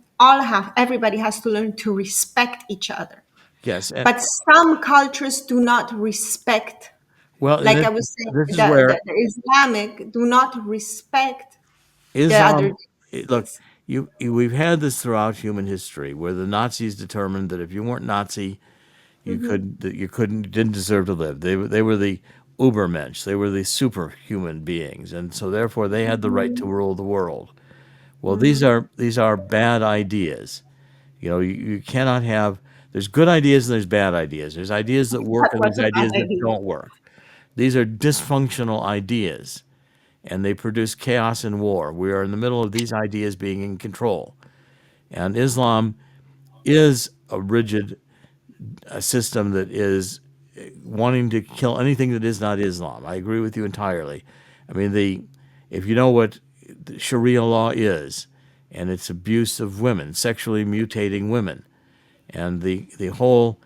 everybody has to learn to respect each other. yes, and But some cultures do not respect, well, and like this, I was saying, this is where the Islamic do not respect the other. Islam, look, Yes. we've had this throughout human history, where the Nazis determined that if you weren't Nazi, you didn't deserve to live. They were the Ubermensch, they were the superhuman beings, and so therefore they had the right to rule the world. Well, these are bad ideas. You cannot have. There's good ideas and there's bad ideas. There's ideas that work and What's there's a bad ideas that idea? don't work. These are dysfunctional ideas and they produce chaos and war. We are in the middle of these ideas being in control. And Islam is a rigid system that is wanting to kill anything that is not Islam. I agree with you entirely. I mean, if you know what the Sharia law is, and it's abuse of women, sexually mutating women, and the whole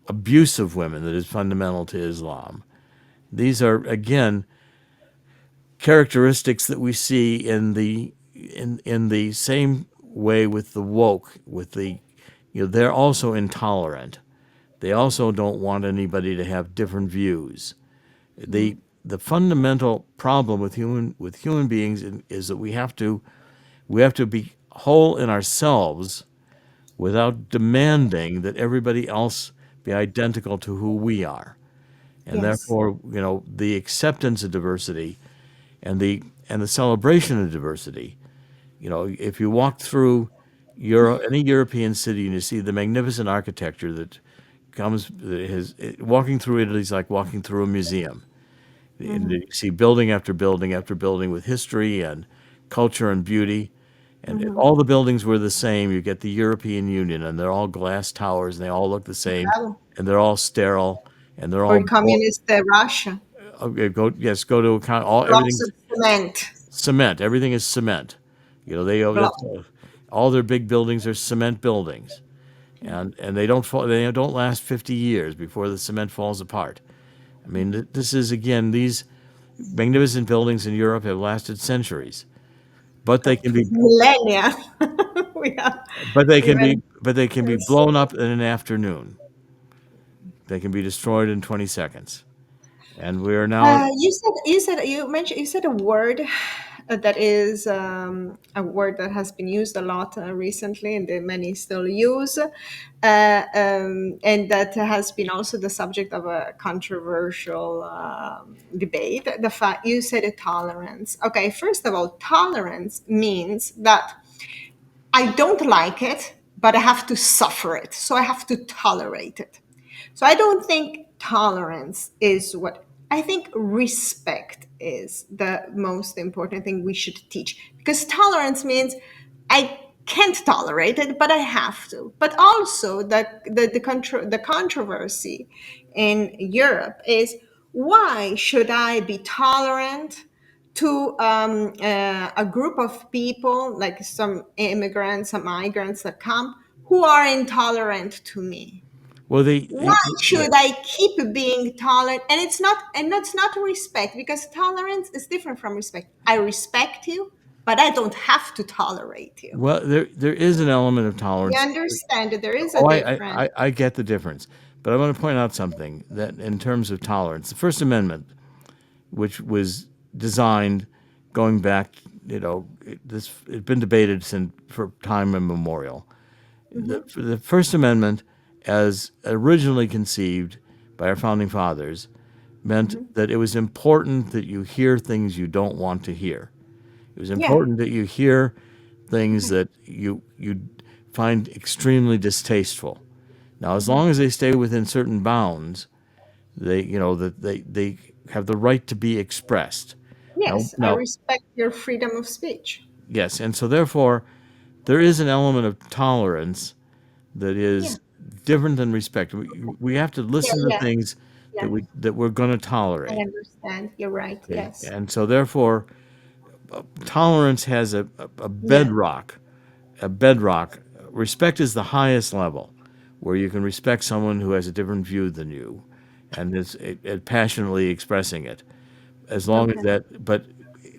abuse of women that is fundamental to Islam. These are again characteristics that we see in the same way with the woke, with they're also intolerant. They also don't want anybody to have different views. The fundamental problem with human beings is that we have to be whole in ourselves without demanding that everybody else be identical to who we are. And Yes. therefore, the acceptance of diversity and the celebration of diversity. If you walk through any European city and you see the magnificent architecture that walking through Italy is like walking through a museum. And you see building after building after building with history and culture and beauty. And if all the buildings were the same, you get the European Union, and they're all glass towers, and they all look the same, Bravo. and they're all sterile, and they're Or all communist Russia. okay, go to account all Blocks everything's of cement. cement. Everything is cement. Block. All their big buildings are cement buildings, and they don't last 50 years before the cement falls apart. I mean, this is again these magnificent buildings in Europe have lasted centuries, but they can be Millennia. We have but they can even be but they can be there's blown up in an afternoon. They can be destroyed in 20 seconds. And we are now you said a word that is a word that has been used a lot recently, and that many still use, and that has been also the subject of a controversial debate. The fact you said tolerance. Okay, first of all, tolerance means that I don't like it, but I have to suffer it, so I have to tolerate it. So I don't think tolerance is what I think respect is the most important thing we should teach, because tolerance means I can't tolerate it, but I have to. But also the controversy in Europe is, why should I be tolerant to a group of people, like some immigrants, some migrants that come, who are intolerant to me? well Why should I keep being tolerant? And that's not respect, because tolerance is different from respect. I respect you, but I don't have to tolerate you. there is an element of You tolerance. understand that there is a Oh, I, difference. I get the difference, but I want to point out something that in terms of tolerance, the First Amendment, which was designed going back, this it's been debated since for time immemorial. Hmm. The First Amendment, as originally conceived by our founding fathers, meant Hmm. that it was important that you hear things you don't want to hear. It was Yeah. important that you hear things that you find extremely distasteful. Now, as Hmm. long as they stay within certain bounds, they have the right to be expressed. Now, Yes, I now, respect your freedom of speech. yes, and so therefore, there is an element of tolerance that Yeah. is different than respect. We have to Yeah. listen to Yeah. things Yeah. that we're going to I tolerate. understand. You're right. Okay, Yes. and so therefore, tolerance has a Yeah. bedrock. A bedrock. Respect is the highest level, where you can respect someone who has a different view than you, and is passionately expressing it. As long as Okay. that, but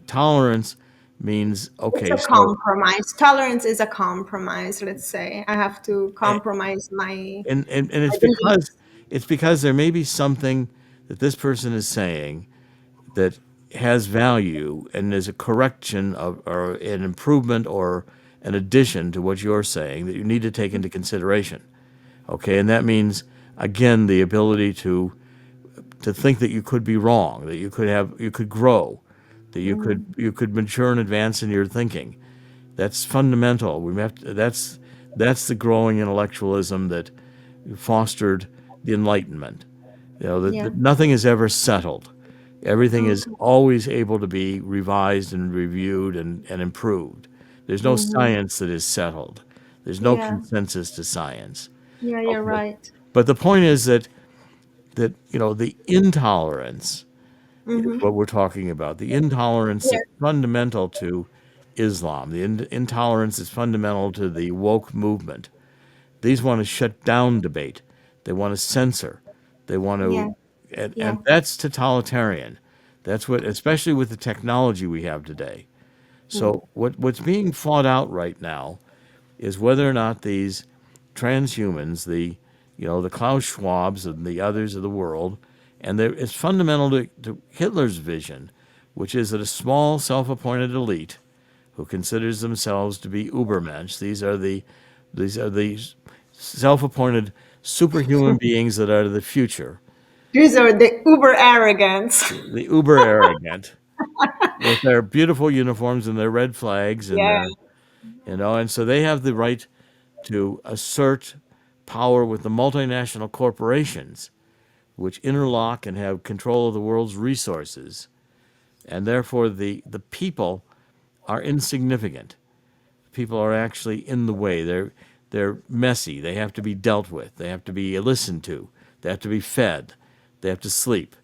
tolerance means It's okay. a So compromise. Tolerance is a compromise, let's say. I have to compromise and my beliefs. it's because there may be something that this person is saying that has value and is a correction of or an improvement or an addition to what you're saying that you need to take into consideration. Okay, and that means again the ability to think that you could be wrong, that you could grow, that Hmm. you could mature and advance in your thinking. That's fundamental. That's the growing intellectualism that fostered the Enlightenment. Yeah. That nothing is ever settled. Everything is Okay. always able to be revised and reviewed and improved. There's no Hmm. science that is settled. There's no Yeah. consensus to science. Yeah, you're Okay. right. But the point is that the intolerance is Hmm. what we're talking about. The intolerance Yeah. that's fundamental to Islam. The intolerance is fundamental to the woke movement. These want to shut down debate. They want to censor. They want Yeah. to, Yeah. and that's totalitarian. That's what, especially with the technology we have today. Mm. So what's being fought out right now is whether or not these transhumans, the Klaus Schwabs and the others of the world, and it's fundamental to Hitler's vision, which is that a small self-appointed elite who considers themselves to be Ubermensch. These are the self-appointed superhuman beings that are the future, These are the uber arrogance. the uber arrogant, with their beautiful uniforms and their red flags and Yeah. and so they have the right to assert power with the multinational corporations, which interlock and have control of the world's resources, and therefore the people are insignificant. People are actually in the way. They're messy. They have to be dealt with. They have to be listened to. They have to be fed. They have to sleep.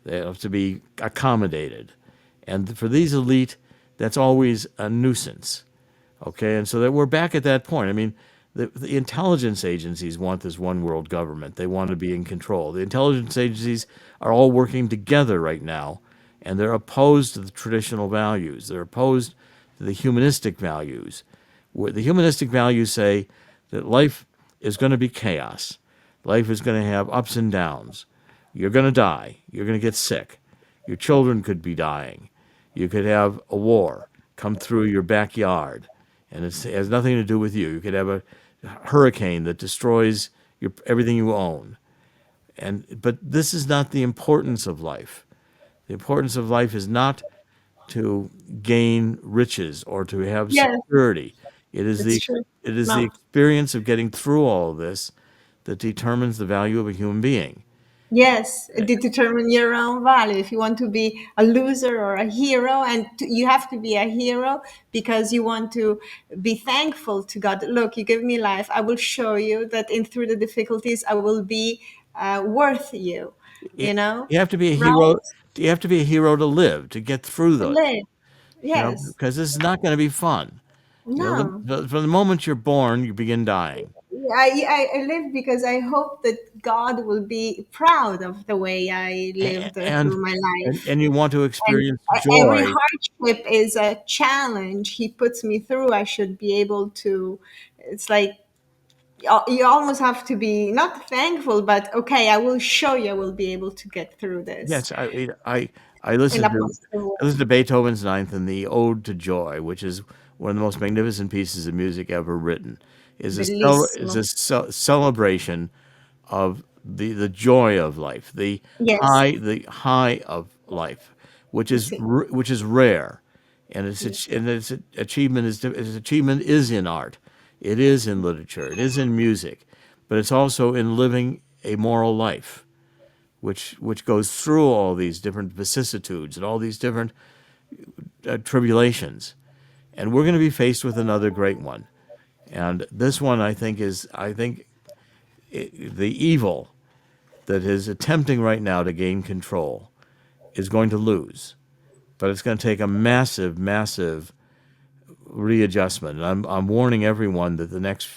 They have to be accommodated. And for these elite, that's always a nuisance. Okay, and so that we're back at that point. I mean, the intelligence agencies want this one world government. They want to be in control. The intelligence agencies are all working together right now, and they're opposed to the traditional values. They're opposed to the humanistic values. Where the humanistic values say that life is going to be chaos. Life is going to have ups and downs. You're going to die. You're going to get sick. Your children could be dying. You could have a war come through your backyard, and it has nothing to do with you. You could have a hurricane that destroys everything you own. But this is not the importance of life. The importance of life is not to gain riches or to have Yes, security. It is it's the true. it is the No. experience of getting through all of this that determines the value of a human being. Yes, it determine your own value. If you want to be a loser or a hero, and you have to be a hero because you want to be thankful to God. Look, you give me life. I will show you that in through the difficulties, I will be worth you. You You know, you have to be a hero. right? You have to be a hero to live, to get through To those. live. Yes. Because this is not going to be fun. No. From the moment you're born, you begin dying. I live because I hope that God will be proud of the way I A- lived and through my life. and you want to And experience every joy. hardship is a challenge He puts me through. I should be able to. It's like you almost have to be not thankful, but okay, I will show you I will be able to get through this. Yes, I in a listened to positive I way. listened to Beethoven's Ninth and the Ode to Joy, which is one of the most magnificent pieces of music ever written. Is Bellissimo. a celebration of the joy of life, Yes. the high of life, Sì. which is rare, and Sì. its achievement is in art, it is in literature, it is in music, but it's also in living a moral life, which goes through all these different vicissitudes and all these different tribulations, and we're going to be faced with another great one, and this one I think the evil that is attempting right now to gain control is going to lose. But it's going to take a massive, massive readjustment. And I'm warning everyone that the next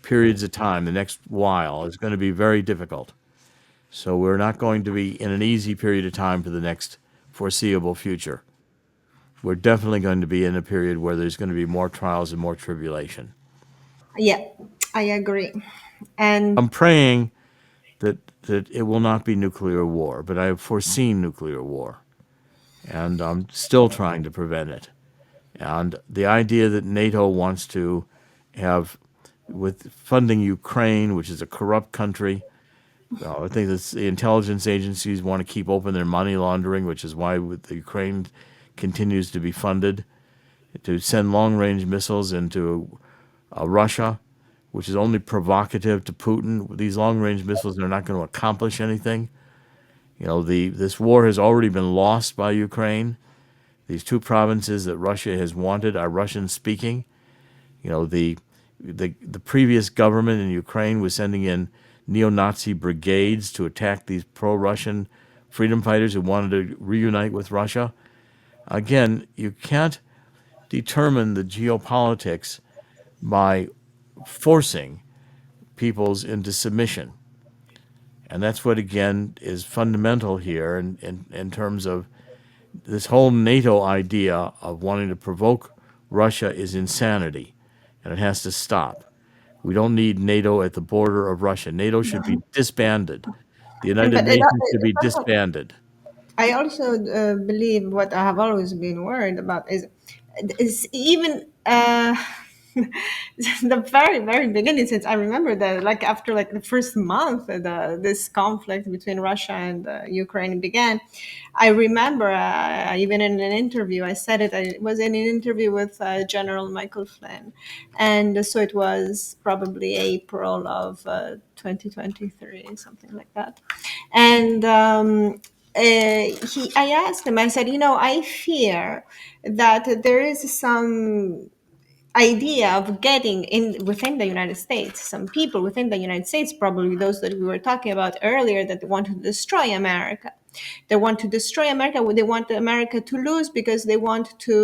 periods of time, the next while, is going to be very difficult. So we're not going to be in an easy period of time for the next foreseeable future. We're definitely going to be in a period where there's going to be more trials and more tribulation. Yeah, I agree. And I'm praying that it will not be nuclear war, but I have foreseen nuclear war, and I'm still trying to prevent it. And the idea that NATO wants to have, with funding Ukraine, which is a corrupt country, I think that the intelligence agencies want to keep open their money laundering, which is why the Ukraine continues to be funded to send long-range missiles into Russia, which is only provocative to Putin. These long-range missiles are not going to accomplish anything. This war has already been lost by Ukraine. These two provinces that Russia has wanted are Russian speaking. You know, the previous government in Ukraine was sending in neo-Nazi brigades to attack these pro-Russian freedom fighters who wanted to reunite with Russia. Again, you can't determine the geopolitics by forcing peoples into submission. And that's what, again, is fundamental here in terms of this whole NATO idea of wanting to provoke Russia is insanity, and it has to stop. We don't need NATO at the border of Russia. NATO should be disbanded. The United but Nations should be it's also, disbanded. I also believe what I have always been worried about is even the very very beginning. Since I remember that, like after like the first month this conflict between Russia and Ukraine began, I remember even in an interview I said it. I was in an interview with General Michael Flynn, and so it was probably April of 2023, something like that, and. I asked him, I said, I fear that there is some idea of getting in within the United States, some people within the United States, probably those that we were talking about earlier, that want to destroy America. They want to destroy America. They want America to lose because they want to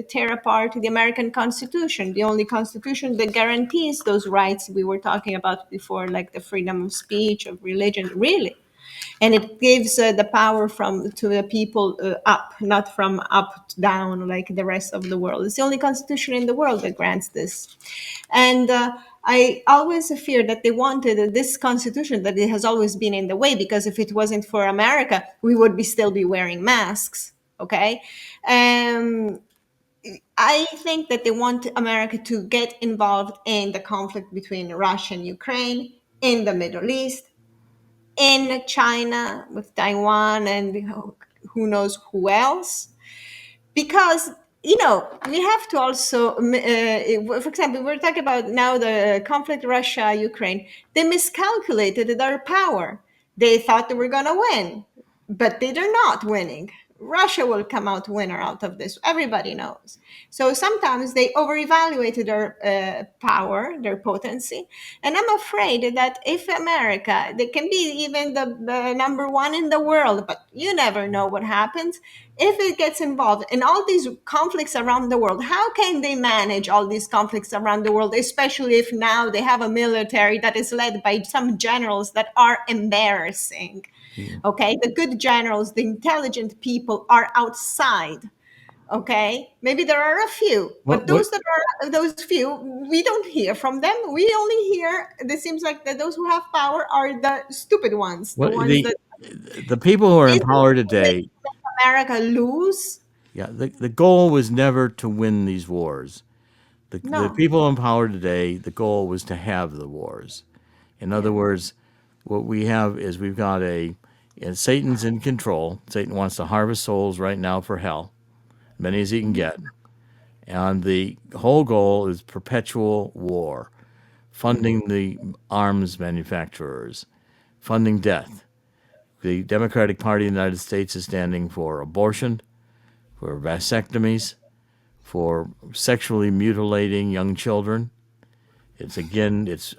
tear apart the American Constitution, the only Constitution that guarantees those rights we were talking about before, like the freedom of speech, of religion, really, and it gives the power from to the people up, not from up down like the rest of the world. It's the only constitution in the world that grants this, and I always fear that they wanted this constitution, that it has always been in the way, because if it wasn't for America, we would be still be wearing masks. Okay. um, I think that they want America to get involved in the conflict between Russia and Ukraine, in the Middle East, in China with Taiwan, and who knows who else. Because we have to also, for example, we're talking about now the conflict Russia Ukraine. They miscalculated their power. They thought they were going to win, but they're not winning. Russia will come out winner out of this. Everybody knows. So sometimes they overevaluated their power, their potency, and I'm afraid that if America, they can be even the number one in the world, but you never know what happens if it gets involved in all these conflicts around the world. How can they manage all these conflicts around the world, especially if now they have a military that is led by some generals that are embarrassing? Okay, the good generals, the intelligent people are outside. Okay, maybe there are a few, but What those few, we don't hear from them. We only hear, it seems like that those who have power are the stupid ones, the what ones that the the people who are in This power is to today, make America lose? yeah, the goal was never to win these wars. The No. people in power today, the goal was to have the wars. In other Yeah. words, what we have is we've got and Satan's in control. Satan wants to harvest souls right now for hell, many as he can get. And the whole goal is perpetual war, funding the arms manufacturers, funding death. The Democratic Party of the United States is standing for abortion, for vasectomies, for sexually mutilating young children. It's again, it's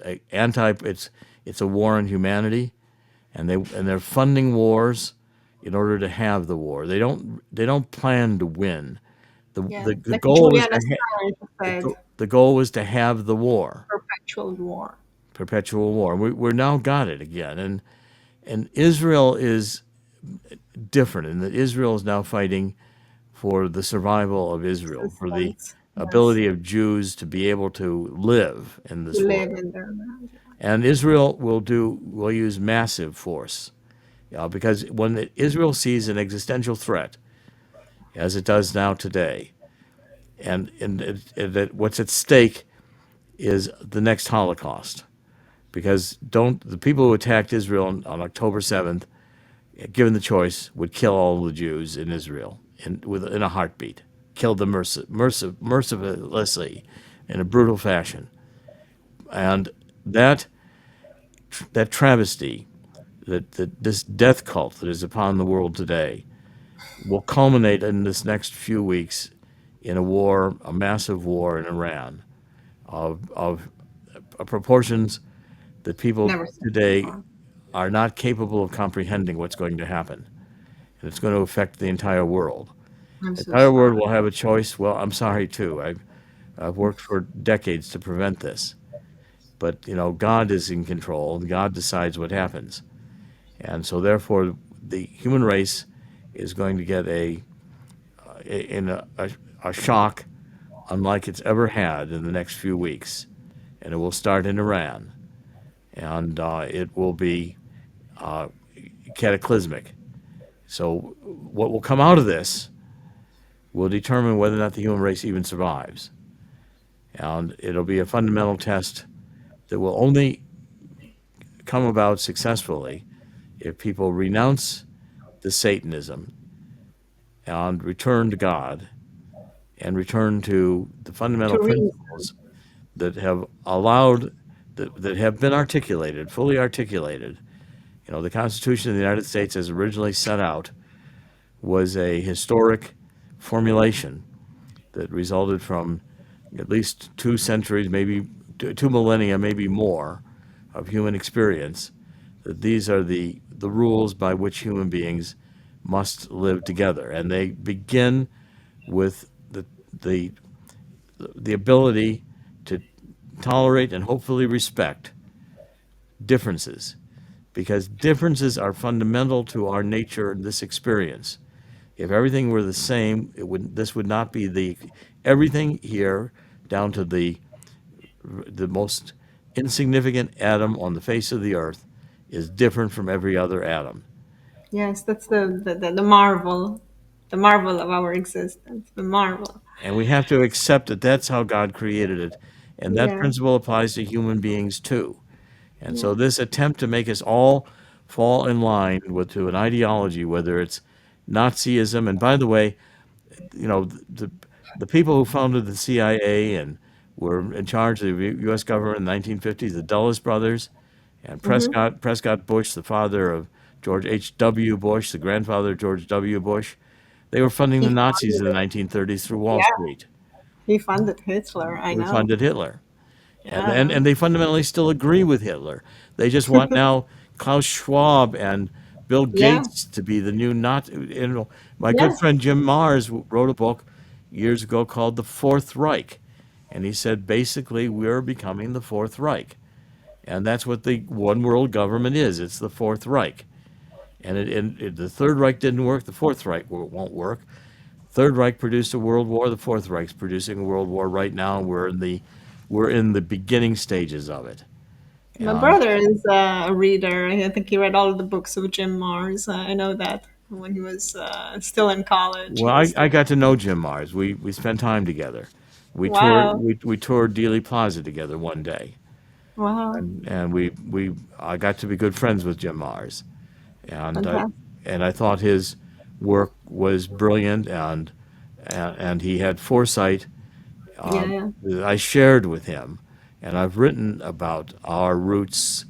a war on humanity, and they're funding wars in order to have the war. They don't plan to win. The Yeah. the, the Like goal was Julian to Assange said, the goal was to have the war, perpetual war. perpetual war. We're now got it again, and Israel is different, in that Israel is now fighting for the survival of Israel, for the Resistance. Yes. ability of Jews to be able to live in To this live world. in their land. And Israel will use massive force, because when Israel sees an existential threat, as it does now today, and that what's at stake is the next Holocaust. Because don't the people who attacked Israel on October 7th, given the choice, would kill all the Jews in Israel in a heartbeat, kill them mercilessly, in a brutal fashion, and that that travesty, that this death cult that is upon the world today, will culminate in this next few weeks in a war, a massive war in Iran, of proportions that people Never seen today before. are not capable of comprehending what's going to happen. And it's going to affect the entire world. I'm The so entire world sorry. will have a choice. Well, I'm sorry too. I've worked for decades to prevent this. But, God is in control, and God decides what happens. And so, therefore, the human race is going to get a shock unlike it's ever had in the next few weeks. And it will start in Iran. And it will be cataclysmic. So, what will come out of this will determine whether or not the human race even survives. And it'll be a fundamental test that will only come about successfully if people renounce the Satanism and return to God and return to the fundamental To reason. principles that have allowed, that have been articulated, fully articulated. The Constitution of the United States, as originally set out, was a historic formulation that resulted from at least 2 centuries, maybe 2 millennia, maybe more, of human experience. That these are the rules by which human beings must live together, and they begin with the the ability to tolerate and hopefully respect differences, because differences are fundamental to our nature and this experience. If everything were the same, this would not be everything here, down to the most insignificant atom on the face of the earth, is different from every other atom. Yes, that's the marvel of our existence, the marvel. And we have to accept that that's how God created it. And that Yeah, principle applies to human beings too. And so yeah. this attempt to make us all fall in line to an ideology, whether it's Nazism, and by the way, the people who founded the CIA and were in charge of the U.S. government in the 1950s, the Dulles brothers, and Hmm. Prescott Bush, the father of George H.W. Bush, the grandfather of George W. Bush, they were funding He the Nazis funded in the it. 1930s through Wall Yeah, Street. he funded Hitler. I We know. funded Hitler. And, and, Yeah. and they fundamentally still agree with Hitler. They just want now Klaus Schwab and Bill Yeah. Gates to be the new Nazi. My good Yes. friend Jim Mars wrote a book years ago called The Fourth Reich. And he said basically we're becoming the Fourth Reich. And that's what the one world government is. It's the Fourth Reich. And the Third Reich didn't work. The Fourth Reich won't work. Third Reich produced a world war. The Fourth Reich's producing a world war right now. We're in the beginning stages of it. My brother is a reader. I think he read all the books of Jim Mars. I know that when he was still in college, he Well, was I still. got to know Jim Mars. We spent time together. Wow! We toured Dealey Plaza together one day, Wow! and we I got to be good friends with Jim Mars, and Fantastic! I thought his work was brilliant, and he had foresight Yeah, yeah. that I shared with him, and I've written about our roots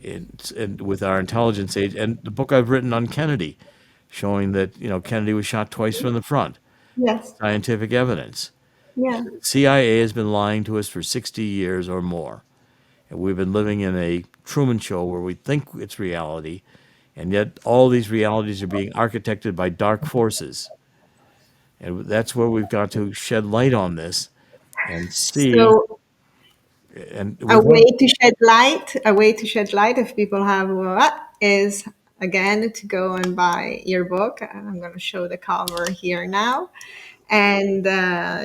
with our intelligence age, and the book I've written on Kennedy, showing that Kennedy was shot twice from the front, Yes. scientific evidence. Yeah. CIA has been lying to us for 60 years or more, and we've been living in a Truman Show where we think it's reality, and yet all these realities are being architected by dark forces, and that's where we've got to shed light on this and see. So And a we've way had to shed light, a way to shed light if people have what is again to go and buy your book. I'm going to show the cover here now, and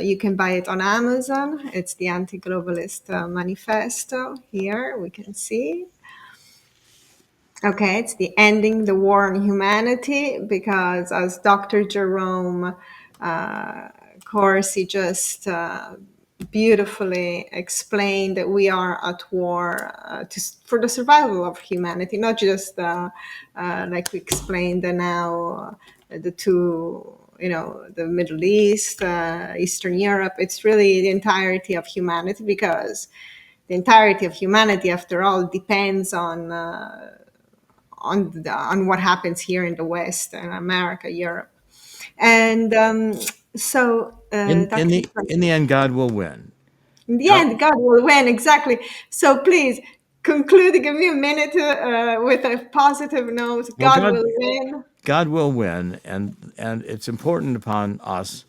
you can buy it on Amazon. It's the Anti-Globalist Manifesto. Here we can see. Okay, it's the Ending the War on Humanity, because as Dr. Jerome uh, Corsi just beautifully explained, that we are at war for the survival of humanity, not just like we explained now, the two, the Middle East, Eastern Europe. It's really the entirety of humanity, because the entirety of humanity, after all, depends on what happens here in the West and America, Europe, and so Dr. in the end, God will win. In the God, end, God will win. Exactly. So please conclude. Give me a minute with a positive note. well, God will win. God will win, and it's important upon us.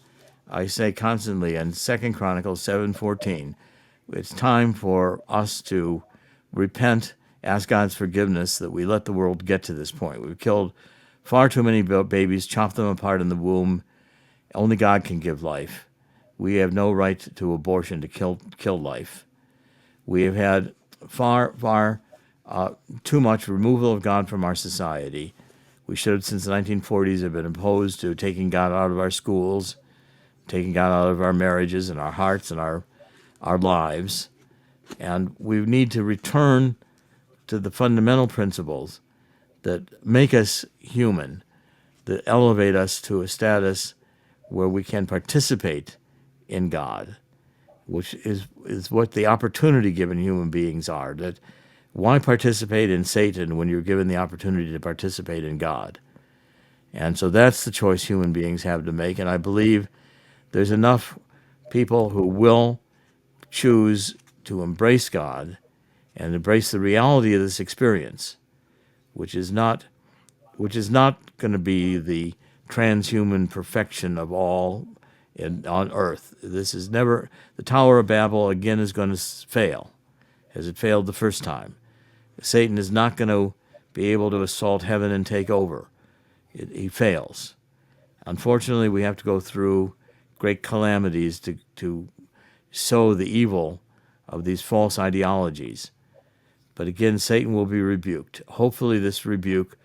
I say constantly in 2 Chronicles 7:14, it's time for us to repent, ask God's forgiveness that we let the world get to this point. We've killed far too many babies, chopped them apart in the womb. Only God can give life. We have no right to abortion to kill life. We have had far too much removal of God from our society. We should have, since the 1940s, have been opposed to taking God out of our schools, taking God out of our marriages and our hearts and our lives. And we need to return to the fundamental principles that make us human, that elevate us to a status where we can participate in God, which is what the opportunity given human beings are. That why participate in Satan when you're given the opportunity to participate in God? And so that's the choice human beings have to make. And I believe there's enough people who will choose to embrace God and embrace the reality of this experience, which is not going to be the transhuman perfection of all on earth. This is never, the Tower of Babel again is going to fail, as it failed the first time. Satan is not going to be able to assault heaven and take over. He fails. Unfortunately, we have to go through great calamities to sow the evil of these false ideologies. But again, Satan will be rebuked. Hopefully, this rebuke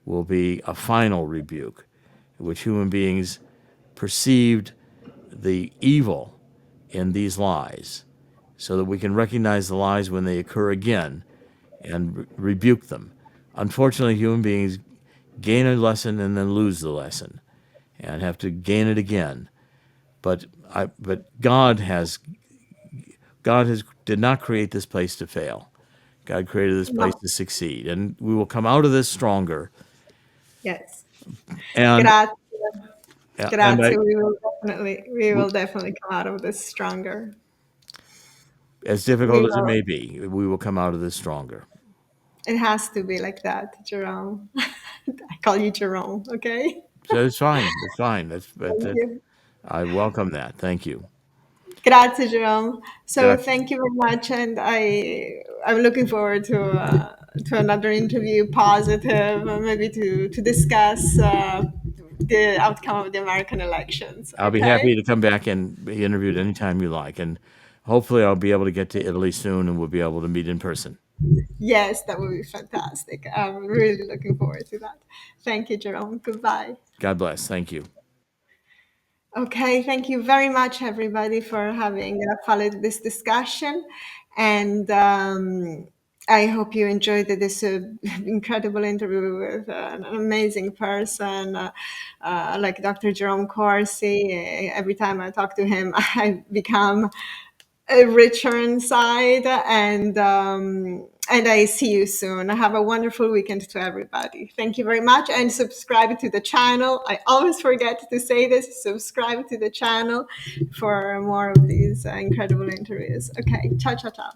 will be a final rebuke, in which human beings perceived the evil in these lies, so that we can recognize the lies when they occur again and rebuke them. Unfortunately, human beings gain a lesson and then lose the lesson and have to gain it again. But God did not create this place to fail. God created this place No. to succeed, and we will come out of this stronger. Yes. And Grazie. and Grazie. We will definitely come out of this stronger. as We difficult as it will. may be, we will come out of this stronger. It has to be like that, Jerome. I call you Jerome. Okay. So it's fine. It's fine. Thank you. I welcome that. Thank you. Grazie, Jerome. So Grazie. thank you very much, and I'm looking forward to another interview, positive, maybe to discuss the outcome of the American elections. I'll be Okay. happy to come back and be interviewed anytime you like, and hopefully I'll be able to get to Italy soon, and we'll be able to meet in person. Yes, that would be fantastic. I'm really looking forward to that. Thank you, Jerome. Goodbye. God bless. Thank you. Okay, thank you very much, everybody, for having followed this discussion. And I hope you enjoyed this incredible interview with an amazing person like Dr. Jerome Corsi. Every time I talk to him, I become richer inside. And I see you soon. Have a wonderful weekend to everybody. Thank you very much. And subscribe to the channel. I always forget to say this. Subscribe to the channel for more of these incredible interviews. Okay. Ciao, ciao, ciao.